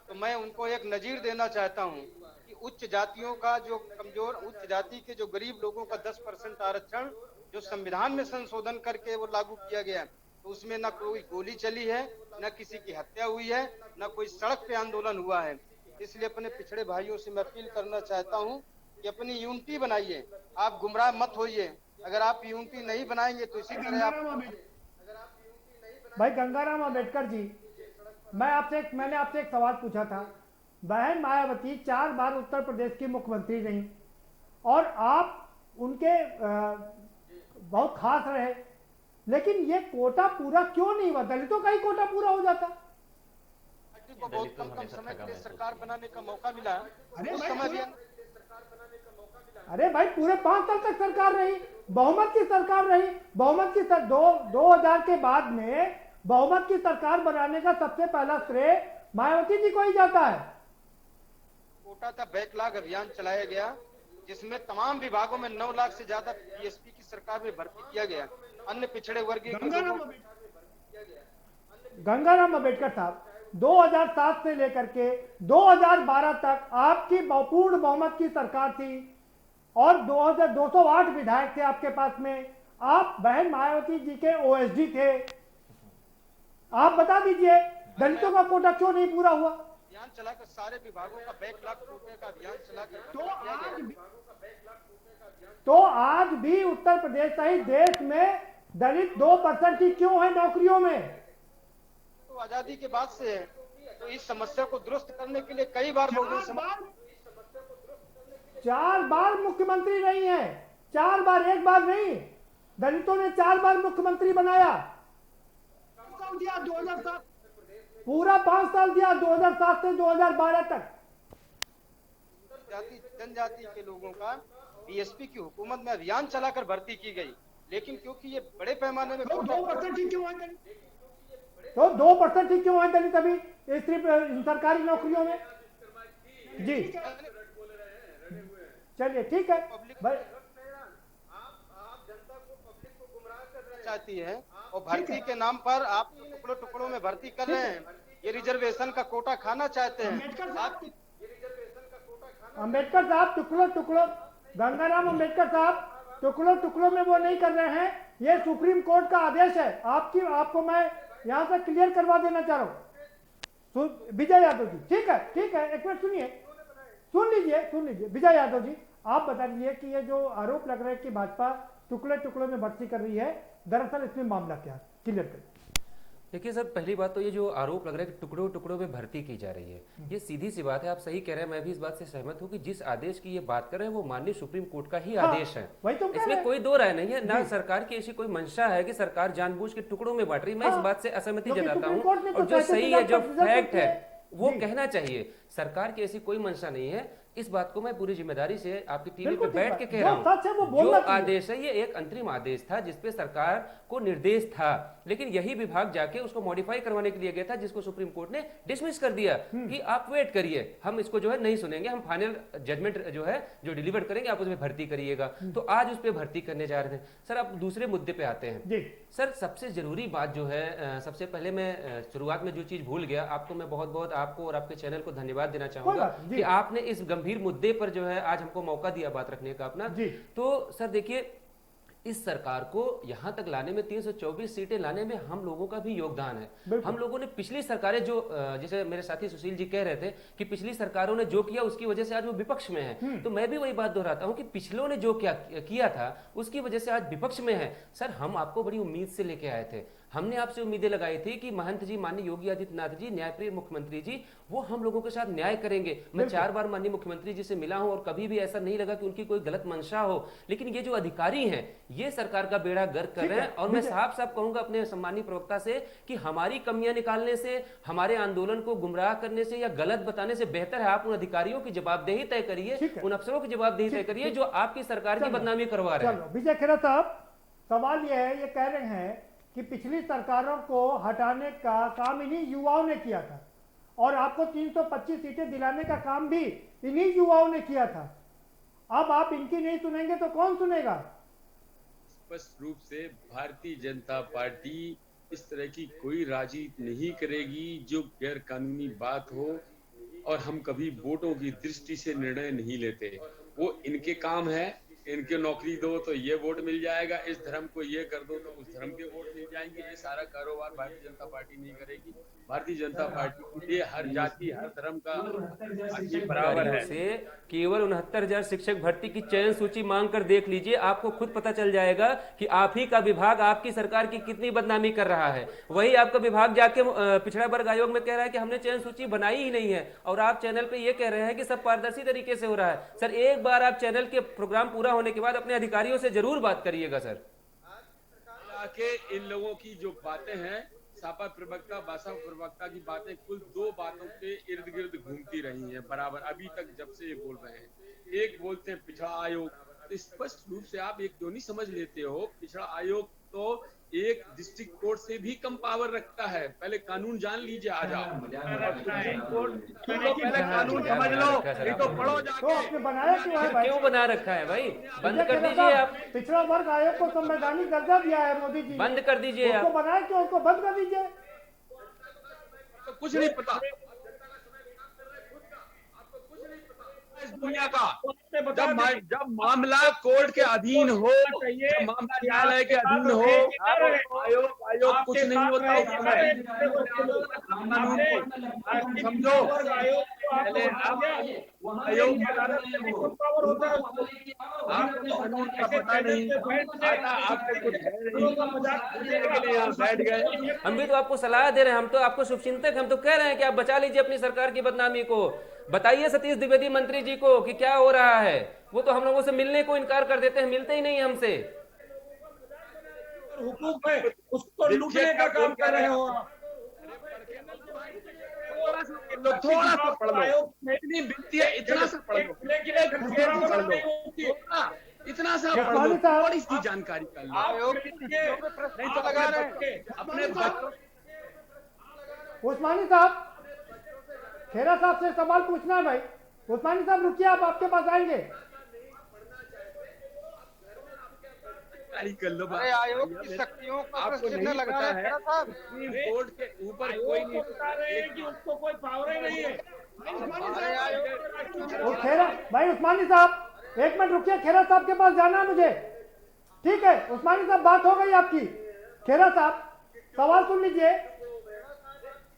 तो मैं उनको एक नजीर देना चाहता हूं कि उच्च जातियों का जो कमजोर, उच्च जाति के जो गरीब लोगों का 10% आरक्षण जो संविधान में संशोधन करके वो लागू किया गया, तो उसमें न कोई गोली चली है, न किसी की हत्या हुई है, न कोई सड़क पे आंदोलन हुआ है। इसलिए अपने पिछड़े भाइयों से मैं अपील करना चाहता हूं कि अपनी यूनिटी बनाइए, आप गुमराह मत होइए। अगर आप यूनिटी नहीं बनाएंगे तो इसी तरह आप भाई गंगाराम अम्बेडकर जी, मैंने आपसे एक सवाल पूछा था। बहन मायावती 4 बार उत्तर प्रदेश की मुख्यमंत्री रही और आप उनके बहुत खास रहे, लेकिन ये कोटा पूरा क्यों नहीं हुआ? दलितों का ही कोटा पूरा हो जाता। को बहुत कम समय के लिए सरकार बनाने का मौका मिला। उस समय भी अरे भाई पूरे 5 साल तक सरकार रही, बहुमत की सरकार रही। बहुमत की 2000 के बाद में बहुमत की सरकार बनाने का सबसे पहला श्रेय मायावती जी को ही जाता है। कोटा का बैकलॉग अभियान चलाया गया, जिसमें तमाम विभागों में 9 लाख से ज्यादा बीएसपी की सरकार में भर्ती किया गया। अन्य पिछड़े वर्ग गंगाराम अम्बेडकर साहब, 2007 से लेकर के 2012 तक आपकी पूर्ण बहुमत की सरकार थी और 208 विधायक थे आपके पास में। आप बहन मायावती जी के ओएसडी थे। आप बता दीजिए दलितों का कोटा क्यों नहीं पूरा हुआ? अभियान चलाकर सारे विभागों का बैकलॉग कोटे का अभियान चलाकर तो आज भी उत्तर प्रदेश सहित देश में दलित 2% ही क्यों है नौकरियों में? तो आजादी के बाद से है। तो इस समस्या को दुरुस्त करने के लिए कई बार बहुजन समाज 4 बार मुख्यमंत्री रही है, 4 बार, एक बार नहीं। दलितों ने 4 बार मुख्यमंत्री बनाया। दिया 2007 पूरा 5 साल दिया, 2007 से 2012 तक। जनजाति के लोगों का बीएसपी की हुकूमत में अभियान चलाकर भर्ती की गई, लेकिन क्योंकि ये बड़े पैमाने में 2% ही क्यों है? तो 2% ही क्यों है दलित अभी सिर्फ सरकारी नौकरियों में? जी चलिए ठीक है भाई। आप जनता को, पब्लिक को गुमराह करना चाहती है और भर्ती के नाम पर आप टुकड़ों टुकड़ों में भर्ती कर रहे हैं। ये रिजर्वेशन का कोटा खाना चाहते हैं। अम्बेडकर साहब टुकड़ों गंगाराम अम्बेडकर साहब टुकड़ों में वो नहीं कर रहे हैं। ये सुप्रीम कोर्ट का आदेश है। आपको मैं यहाँ से क्लियर करवा देना चाह रहा हूँ विजय यादव जी। ठीक है एक मिनट सुनिए, सुन लीजिए विजय यादव जी, आप बता दीजिए कि ये जो आरोप लग रहा है कि भाजपा टुकड़ों में भर्ती कर रही है, दरअसल इसमें मामला क्या है, क्लियर करें। देखिए सर, पहली बात तो ये जो आरोप लग रहा है कि टुकड़ों में भर्ती की जा रही है, ये सीधी सी बात है। आप सही कह रहे हैं, मैं भी इस बात से सहमत हूँ कि जिस आदेश की ये बात कर रहे हैं वो माननीय सुप्रीम कोर्ट का ही आदेश है। इसमें कोई दो राय नहीं है। ना सरकार की ऐसी कोई मंशा है कि सरकार जानबूझ के टुकड़ों में बांट रही। मैं इस बात से असहमति जताता हूँ, और जो सही है, जो फैक्ट है वो कहना चाहिए। सरकार की ऐसी कोई मंशा नहीं है इस बात को मैं पूरी जिम्मेदारी से आपकी टीवी पे बिल्कुल ठीक बैठ बात। के कह जो रहा सच है वो हूँ। बोलना जो चाहिए। आदेश है ये एक अंतरिम आदेश था जिसपे सरकार को निर्देश था, लेकिन यही विभाग जाके उसको मॉडिफाई करवाने के लिए गया था, जिसको सुप्रीम कोर्ट ने डिसमिस कर दिया कि आप वेट करिए, हम इसको जो है नहीं सुनेंगे, हम फाइनल जजमेंट जो है जो डिलीवर करेंगे आप उसमें भर्ती करिएगा। तो आज उस पर भर्ती करने जा रहे थे। सर अब दूसरे मुद्दे पे आते हैं। सर सबसे जरूरी बात जो है, सबसे पहले मैं शुरुआत में जो चीज भूल गया, आपको मैं बहुत बहुत आपको और आपके चैनल को धन्यवाद देना चाहूंगा कि आपने इस गंभीर मुद्दे पर जो है आज हमको मौका दिया बात रखने का अपना। तो सर देखिए, इस सरकार को यहां तक लाने में 324 सीटें लाने में हम लोगों का भी योगदान है। हम लोगों ने पिछली सरकारें जो जैसे मेरे साथी सुशील जी कह रहे थे कि पिछली सरकारों ने जो किया उसकी वजह से आज वो विपक्ष में है, तो मैं भी वही बात दोहराता हूं कि पिछलों ने जो क्या किया था उसकी वजह से आज विपक्ष में है। सर हम आपको बड़ी उम्मीद से लेके आए थे, हमने आपसे उम्मीदें लगाई थी कि महंत जी, माननीय योगी आदित्यनाथ जी, न्यायप्रिय मुख्यमंत्री जी, वो हम लोगों के साथ न्याय करेंगे। मैं 4 बार माननीय मुख्यमंत्री जी से मिला हूं और कभी भी ऐसा नहीं लगा कि उनकी कोई गलत मंशा हो, लेकिन ये जो अधिकारी हैं ये सरकार का बेड़ा गर्क कर रहे हैं। और मैं साफ साफ कहूंगा अपने सम्मानीय प्रवक्ता से कि हमारी कमियां निकालने से, हमारे आंदोलन को गुमराह करने से या गलत बताने से बेहतर है आप उन अधिकारियों की जवाबदेही तय करिए, उन अफसरों की जवाबदेही तय करिए जो आपकी सरकार की बदनामी करवा रहे हैं। विजय खेरा साहब, सवाल यह है, ये कह रहे हैं कि पिछली सरकारों को हटाने का काम इन्हीं युवाओं ने किया था और आपको 325 सीटें दिलाने का काम भी इन्हीं युवाओं ने किया था। अब आप इनकी नहीं सुनेंगे तो कौन सुनेगा? स्पष्ट रूप से भारतीय जनता पार्टी इस तरह की कोई राजनीति नहीं करेगी जो गैर कानूनी बात हो, और हम कभी वोटों की दृष्टि से निर्णय नहीं लेते। वो इनके काम है, इनके नौकरी दो तो ये वोट मिल जाएगा, इस धर्म को ये कर दो तो उस धर्म के वोट मिल जाएंगे। ये सारा कारोबार भारतीय जनता पार्टी नहीं करेगी। भारतीय जनता पार्टी के लिए हर जाति हर धर्म का बराबर है। से केवल 69,000 शिक्षक भर्ती की चयन सूची मांग कर देख लीजिए, आपको खुद पता चल जाएगा कि आप ही का विभाग आपकी सरकार की कितनी बदनामी कर रहा है। वही आपका विभाग जाके पिछड़ा वर्ग आयोग में कह रहा है कि हमने चयन सूची बनाई ही नहीं है, और आप चैनल पे ये कह रहे हैं कि सब पारदर्शी तरीके से हो रहा है। सर एक बार आप चैनल के प्रोग्राम पूरा होने के बाद अपने अधिकारियों से जरूर बात करिएगा। सर के इन लोगों की जो बातें हैं, सापा प्रवक्ता बासा प्रवक्ता की बातें कुल 2 बातों के इर्द गिर्द घूमती रही हैं बराबर, अभी तक जब से ये बोल रहे हैं। एक बोलते हैं पिछड़ा आयोग, तो स्पष्ट रूप से आप एक क्यों नहीं समझ लेते हो? पिछड़ा आयोग तो एक डिस्ट्रिक्ट कोर्ट से भी कम पावर रखता है। पहले कानून जान लीजिए, आ जाओ पहले कानून समझ लो, नहीं तो पढ़ो जाके। तो आपने बनाया क्यों है भाई? क्यों बना रखा है भाई? बंद कर दीजिए आप। पिछड़ा वर्ग आयोग को संवैधानिक दर्जा दिया है मोदी जी, बंद कर दीजिए आप। उसको बनाया क्यों? उसको बंद कर दीजिए। तो कुछ नहीं पता इस दुनिया का। जब मामला कोर्ट के अधीन हो, जब मामला न्यायालय के अधीन हो, आयोग कुछ नहीं होता। समझो, पहले आप आयोग आपको कानून का पता नहीं आता, आपको कुछ है नहीं के लिए यहाँ बैठ गए। हम भी तो आपको सलाह दे रहे हैं, हम तो आपको शुभचिंतक, हम तो कह रहे हैं कि आप बचा लीजिए अपनी सरकार की बदनामी को। बताइए सतीश द्विवेदी मंत्री जी को कि क्या हो रहा है। वो तो हम लोगों से मिलने को इनकार कर देते हैं, मिलते ही नहीं हमसे। हुकूक है उसको लूटने का काम कर रहे हो आप। थोड़ा सा पढ़ लो, इतनी बिनती है, इतना सा पढ़ लो, इतना सा पढ़ लो, थोड़ी सी जानकारी कर लो। आयोग नहीं तो लगा रहे अपने बच्चों। उस्मानी साहब, खेरा साहब से सवाल पूछना है भाई। उस्मानी साहब रुकिए, आप आपके पास आएंगे। कर लो। अरे आयोग की शक्तियों का आपको नहीं लगा पता है सुप्रीम कोर्ट के ऊपर कोई नहीं बता रहे हैं कि उसको कोई पावर ही नहीं है। खेरा भाई, उस्मानी साहब एक मिनट रुकिए, खेरा साहब के पास जाना है मुझे। ठीक है उस्मानी साहब, बात हो गई आपकी। खेरा साहब सवाल सुन लीजिए।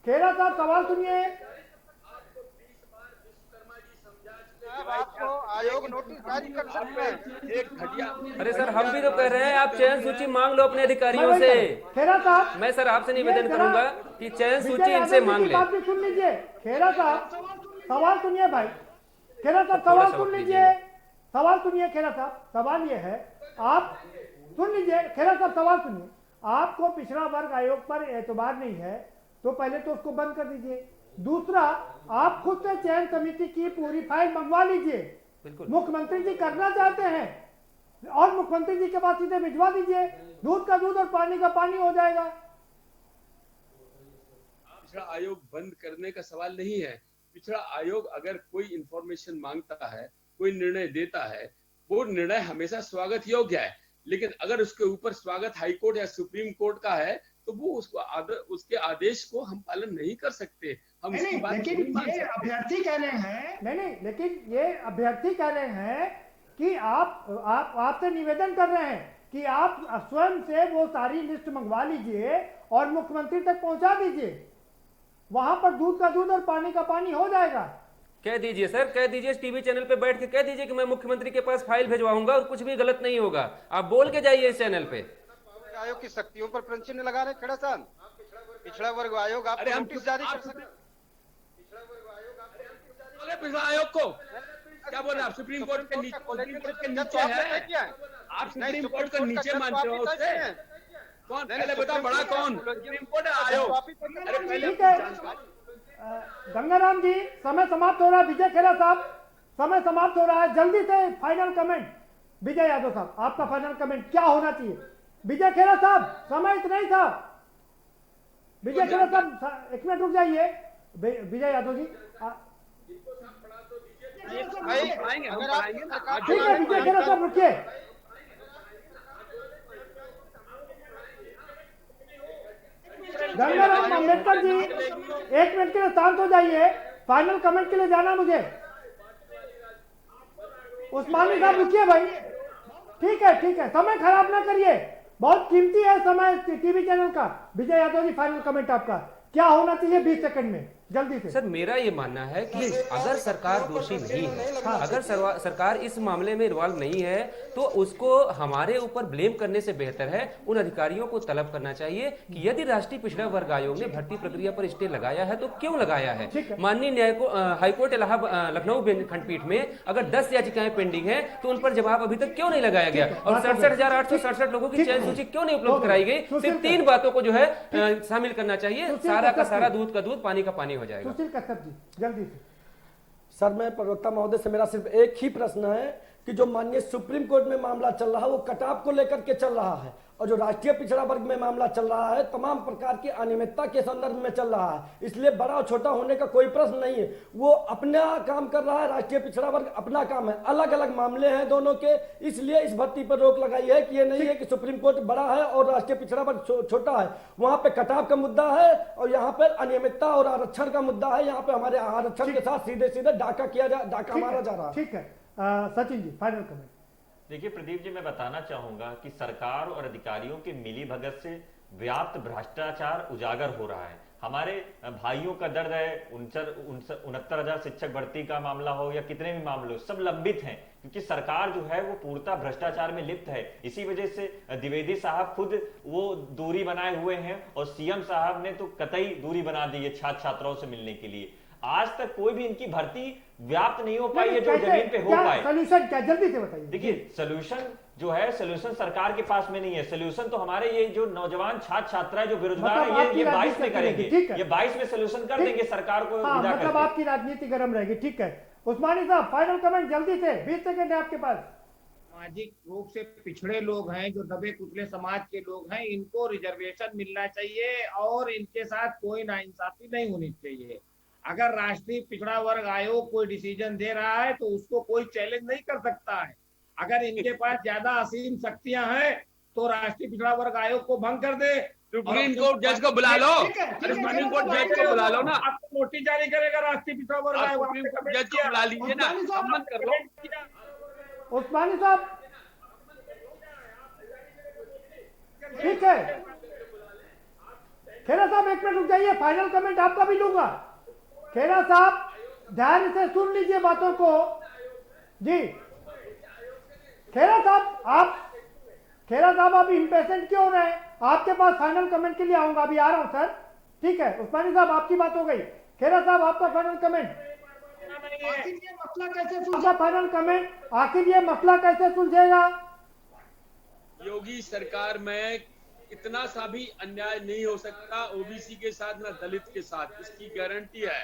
खेरा साहब सवाल सुनिए। आपको आयोग नोटिस जारी कर सकते हैं। एक घटिया। अरे सर हम भी तो कह रहे हैं आप चयन सूची मांग लो अपने अधिकारियों से। खेरा साहब, मैं सर आपसे निवेदन करूंगा कि चयन सूची इनसे मांग ले। बात भी सुन लीजिए। खेरा साहब सवाल सुनिए भाई। खेरा साहब सवाल सुन लीजिए, सवाल सुनिए। खेरा साहब सवाल ये है, आप सुन लीजिए। खेरा साहब सवाल सुनिए। आपको पिछड़ा वर्ग आयोग पर एतबार नहीं है तो पहले तो उसको बंद कर दीजिए। दूसरा, आप खुद से चयन समिति की पूरी फाइल मंगवा लीजिए। बिल्कुल। मुख्यमंत्री जी करना चाहते हैं और मुख्यमंत्री जी के पास सीधे भिजवा दीजिए, दूध का दूध और पानी का पानी हो जाएगा। पिछड़ा आयोग बंद करने का सवाल नहीं है। पिछड़ा आयोग अगर कोई इंफॉर्मेशन मांगता है, कोई निर्णय देता है, वो निर्णय हमेशा स्वागत योग्य है, लेकिन अगर उसके ऊपर स्वागत हाईकोर्ट या सुप्रीम कोर्ट का है तो वो उसके आदेश को हम पालन नहीं कर सकते। हम उसकी बात लेकिन नहीं मान ये सकते। अभ्यर्थी कह रहे हैं, नहीं, लेकिन ये अभ्यर्थी कह रहे हैं कि आपसे निवेदन कर रहे हैं कि आप स्वयं से वो सारी लिस्ट मंगवा लीजिए और मुख्यमंत्री तक पहुंचा दीजिए, वहां पर दूध का दूध और पानी का पानी हो जाएगा। कह दीजिए सर, कह दीजिए टीवी चैनल पे बैठ के कह दीजिए कि मैं मुख्यमंत्री के पास फाइल भिजवाऊंगा और कुछ भी गलत नहीं होगा। आप बोल के जाइए इस चैनल पे। आयोग की शक्तियों पर प्रश्न चिन्ह लगा रहे खड़ा साहब। पिछड़ा वर्ग आयोग आप नोटिस जारी कर सकते हैं। पिछड़ा आयोग को क्या बोल रहे हैं आप? सुप्रीम कोर्ट के नीचे है। आप सुप्रीम कोर्ट को नीचे मानते हो उससे? कौन पहले बताओ, बड़ा कौन? सुप्रीम कोर्ट आयोग? अरे पहले गंगाराम जी, समय समाप्त हो रहा है। विजय खेरा साहब, समय समाप्त हो रहा है, जल्दी से फाइनल कमेंट। विजय यादव साहब, आपका फाइनल कमेंट क्या होना चाहिए? विजय खेरा साहब, समय इतना ही था। विजय खेरा साहब, एक मिनट रुक जाइए। विजय यादव जी, ठीक है विजय खेरा साहब रुकिए। गंगाराम अम्बेडकर जी, एक मिनट के लिए शांत हो जाइए। फाइनल कमेंट के लिए जाना मुझे। उस्मानी साहब रुकिए भाई। ठीक है, समय खराब ना करिए, बहुत कीमती है समय टीवी चैनल का। विजय यादव जी, फाइनल कमेंट आपका क्या होना चाहिए 20 सेकंड में, जल्दी से। सर मेरा ये मानना है कि अगर सरकार दोषी नहीं है, अगर सरकार इस मामले में इन्वॉल्व नहीं है, तो उसको हमारे ऊपर ब्लेम करने से बेहतर है उन अधिकारियों को तलब करना चाहिए कि यदि राष्ट्रीय पिछड़ा वर्ग आयोग ने भर्ती प्रक्रिया पर स्टे लगाया है तो क्यों लगाया है। माननीय हाईकोर्ट लखनऊ खंडपीठ में अगर 10 याचिकाएं पेंडिंग है तो उन पर जवाब अभी तक क्यों नहीं लगाया गया, और 67,867 लोगों की चयन सूची क्यों नहीं उपलब्ध कराई गई। सिर्फ 3 बातों को जो है शामिल करना चाहिए, सारा का सारा दूध का दूध पानी का पानी हो जाएगा। सुशील कश्यप जी, जल्दी से। सर, मैं प्रवक्ता महोदय से मेरा सिर्फ एक ही प्रश्न है कि जो माननीय सुप्रीम कोर्ट में मामला चल रहा है वो कटाव को लेकर के चल रहा है, और जो राष्ट्रीय पिछड़ा वर्ग में मामला चल रहा है तमाम प्रकार की अनियमितता के संदर्भ में चल रहा है। इसलिए बड़ा और छोटा होने का कोई प्रश्न नहीं है, वो अपना काम कर रहा है, राष्ट्रीय पिछड़ा वर्ग अपना काम है। अलग अलग मामले हैं दोनों के, इसलिए इस भर्ती पर रोक लगाई है कि ये नहीं है कि सुप्रीम कोर्ट बड़ा है और राष्ट्रीय पिछड़ा वर्ग छोटा है। वहां पे कटाव का मुद्दा है और यहाँ पर अनियमितता और आरक्षण का मुद्दा है। यहाँ पे हमारे आरक्षण के साथ सीधे सीधे डाका मारा जा रहा है। ठीक है, सचिन जी, फाइनल कमेंट। देखिए प्रदीप जी, मैं बताना चाहूंगा कि सरकार और अधिकारियों के मिली भगत से व्याप्त भ्रष्टाचार उजागर हो रहा है। हमारे भाइयों का दर्द है, 69,000 शिक्षक भर्ती का मामला हो या कितने भी मामले हो, सब लंबित हैं क्योंकि सरकार जो है वो पूर्णतः भ्रष्टाचार में लिप्त है। इसी वजह से द्विवेदी साहब खुद वो दूरी बनाए हुए हैं और सीएम साहब ने तो कतई दूरी बना दी है छात्र छात्राओं से मिलने के लिए। आज तक कोई भी इनकी भर्ती व्याप्त नहीं हो पाई है जो जमीन पे हो पाए। सॉल्यूशन क्या, जल्दी से बताइए। देखिए सोल्यूशन जो है, सोल्यूशन सरकार के पास में नहीं है। सोल्यूशन तो हमारे ये जो नौजवान छात्र छात्राएं जो बेरोजगार है ये 22 में करेंगे, ये 22 में सोल्यूशन कर देंगे सरकार को। मतलब आपकी राजनीति गर्म रहेगी। ठीक है, उस्मानी साहब फाइनल कमेंट जल्दी से, 20 सेकंड है आपके पास। सामाजिक रूप से पिछड़े लोग हैं, जो दबे कुचले समाज के लोग हैं, इनको रिजर्वेशन मिलना चाहिए और इनके साथ कोई नाइंसाफी नहीं होनी चाहिए। अगर राष्ट्रीय पिछड़ा वर्ग आयोग कोई डिसीजन दे रहा है तो उसको कोई चैलेंज नहीं कर सकता है। अगर इनके पास ज्यादा असीम शक्तियां हैं तो राष्ट्रीय पिछड़ा वर्ग आयोग को भंग कर दे। सुप्रीम कोर्ट जज को बुला लो, सुप्रीम कोर्ट जज को बुला लो ना। आपको नोटिस जारी करेगा राष्ट्रीय पिछड़ा वर्ग आयोग, सुप्रीम कोर्ट जज को बुला लीजिए ना, सम्मत कर लो। उस्मानी साहब, ठीक है। खेरा साहब एक मिनट रुक जाइए, फाइनल कमेंट आपका भी लूंगा। खेरा साहब ध्यान से सुन लीजिए बातों को जी। खेरा साहब आप इम्पेशेंट क्यों हो रहे हैं? आपके पास फाइनल कमेंट के लिए आऊंगा, अभी आ रहा हूं सर। ठीक है, उस्मानी साहब आपकी बात हो गई। खेरा साहब आपका फाइनल कमेंट। आखिर ये मसला कैसे आपका फाइनल कमेंट, आखिर ये मसला कैसे सुलझेगा? योगी सरकार में इतना सा भी अन्याय नहीं हो सकता ओबीसी के साथ ना दलित के साथ, इसकी गारंटी है।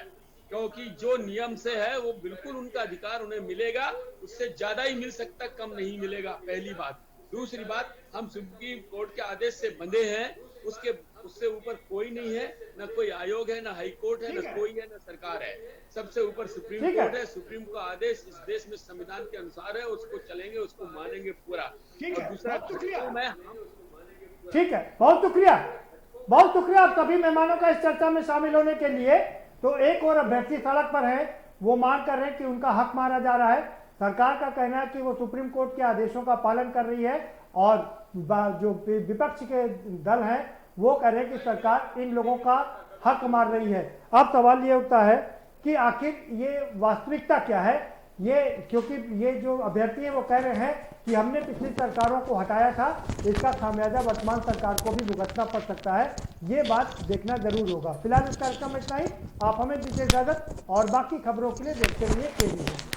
क्योंकि जो नियम से है वो बिल्कुल उनका अधिकार उन्हें मिलेगा, उससे ज्यादा ही मिल सकता, कम नहीं मिलेगा, पहली बात। दूसरी बात, हम सुप्रीम कोर्ट के आदेश से बंधे हैं, उससे ऊपर कोई नहीं है, ना कोई आयोग है, ना हाई कोर्ट है, ना कोई है, ना सरकार है। सबसे ऊपर सुप्रीम कोर्ट है। सुप्रीम का आदेश इस देश में संविधान के अनुसार है, उसको चलेंगे, उसको मानेंगे पूरा। और दूसरा ठीक है, बहुत शुक्रिया, बहुत शुक्रिया आप सभी मेहमानों का इस चर्चा में शामिल होने के लिए। तो एक और अभ्यर्थी सड़क पर है, वो मांग कर रहे हैं कि उनका हक मारा जा रहा है। सरकार का कहना है कि वो सुप्रीम कोर्ट के आदेशों का पालन कर रही है, और जो विपक्ष के दल हैं वो कह रहे हैं कि सरकार इन लोगों का हक मार रही है। अब सवाल ये उठता है कि आखिर ये वास्तविकता क्या है, क्योंकि ये जो अभ्यर्थी है वो कह रहे हैं कि हमने पिछली सरकारों को हटाया था, इसका खामियाजा वर्तमान सरकार को भी भुगतना पड़ सकता है। ये बात देखना जरूर होगा। फिलहाल इस कार्यक्रम में इतना ही। आप हमें दीजिए इजाजत और बाकी खबरों के लिए देखते रहिए KBN।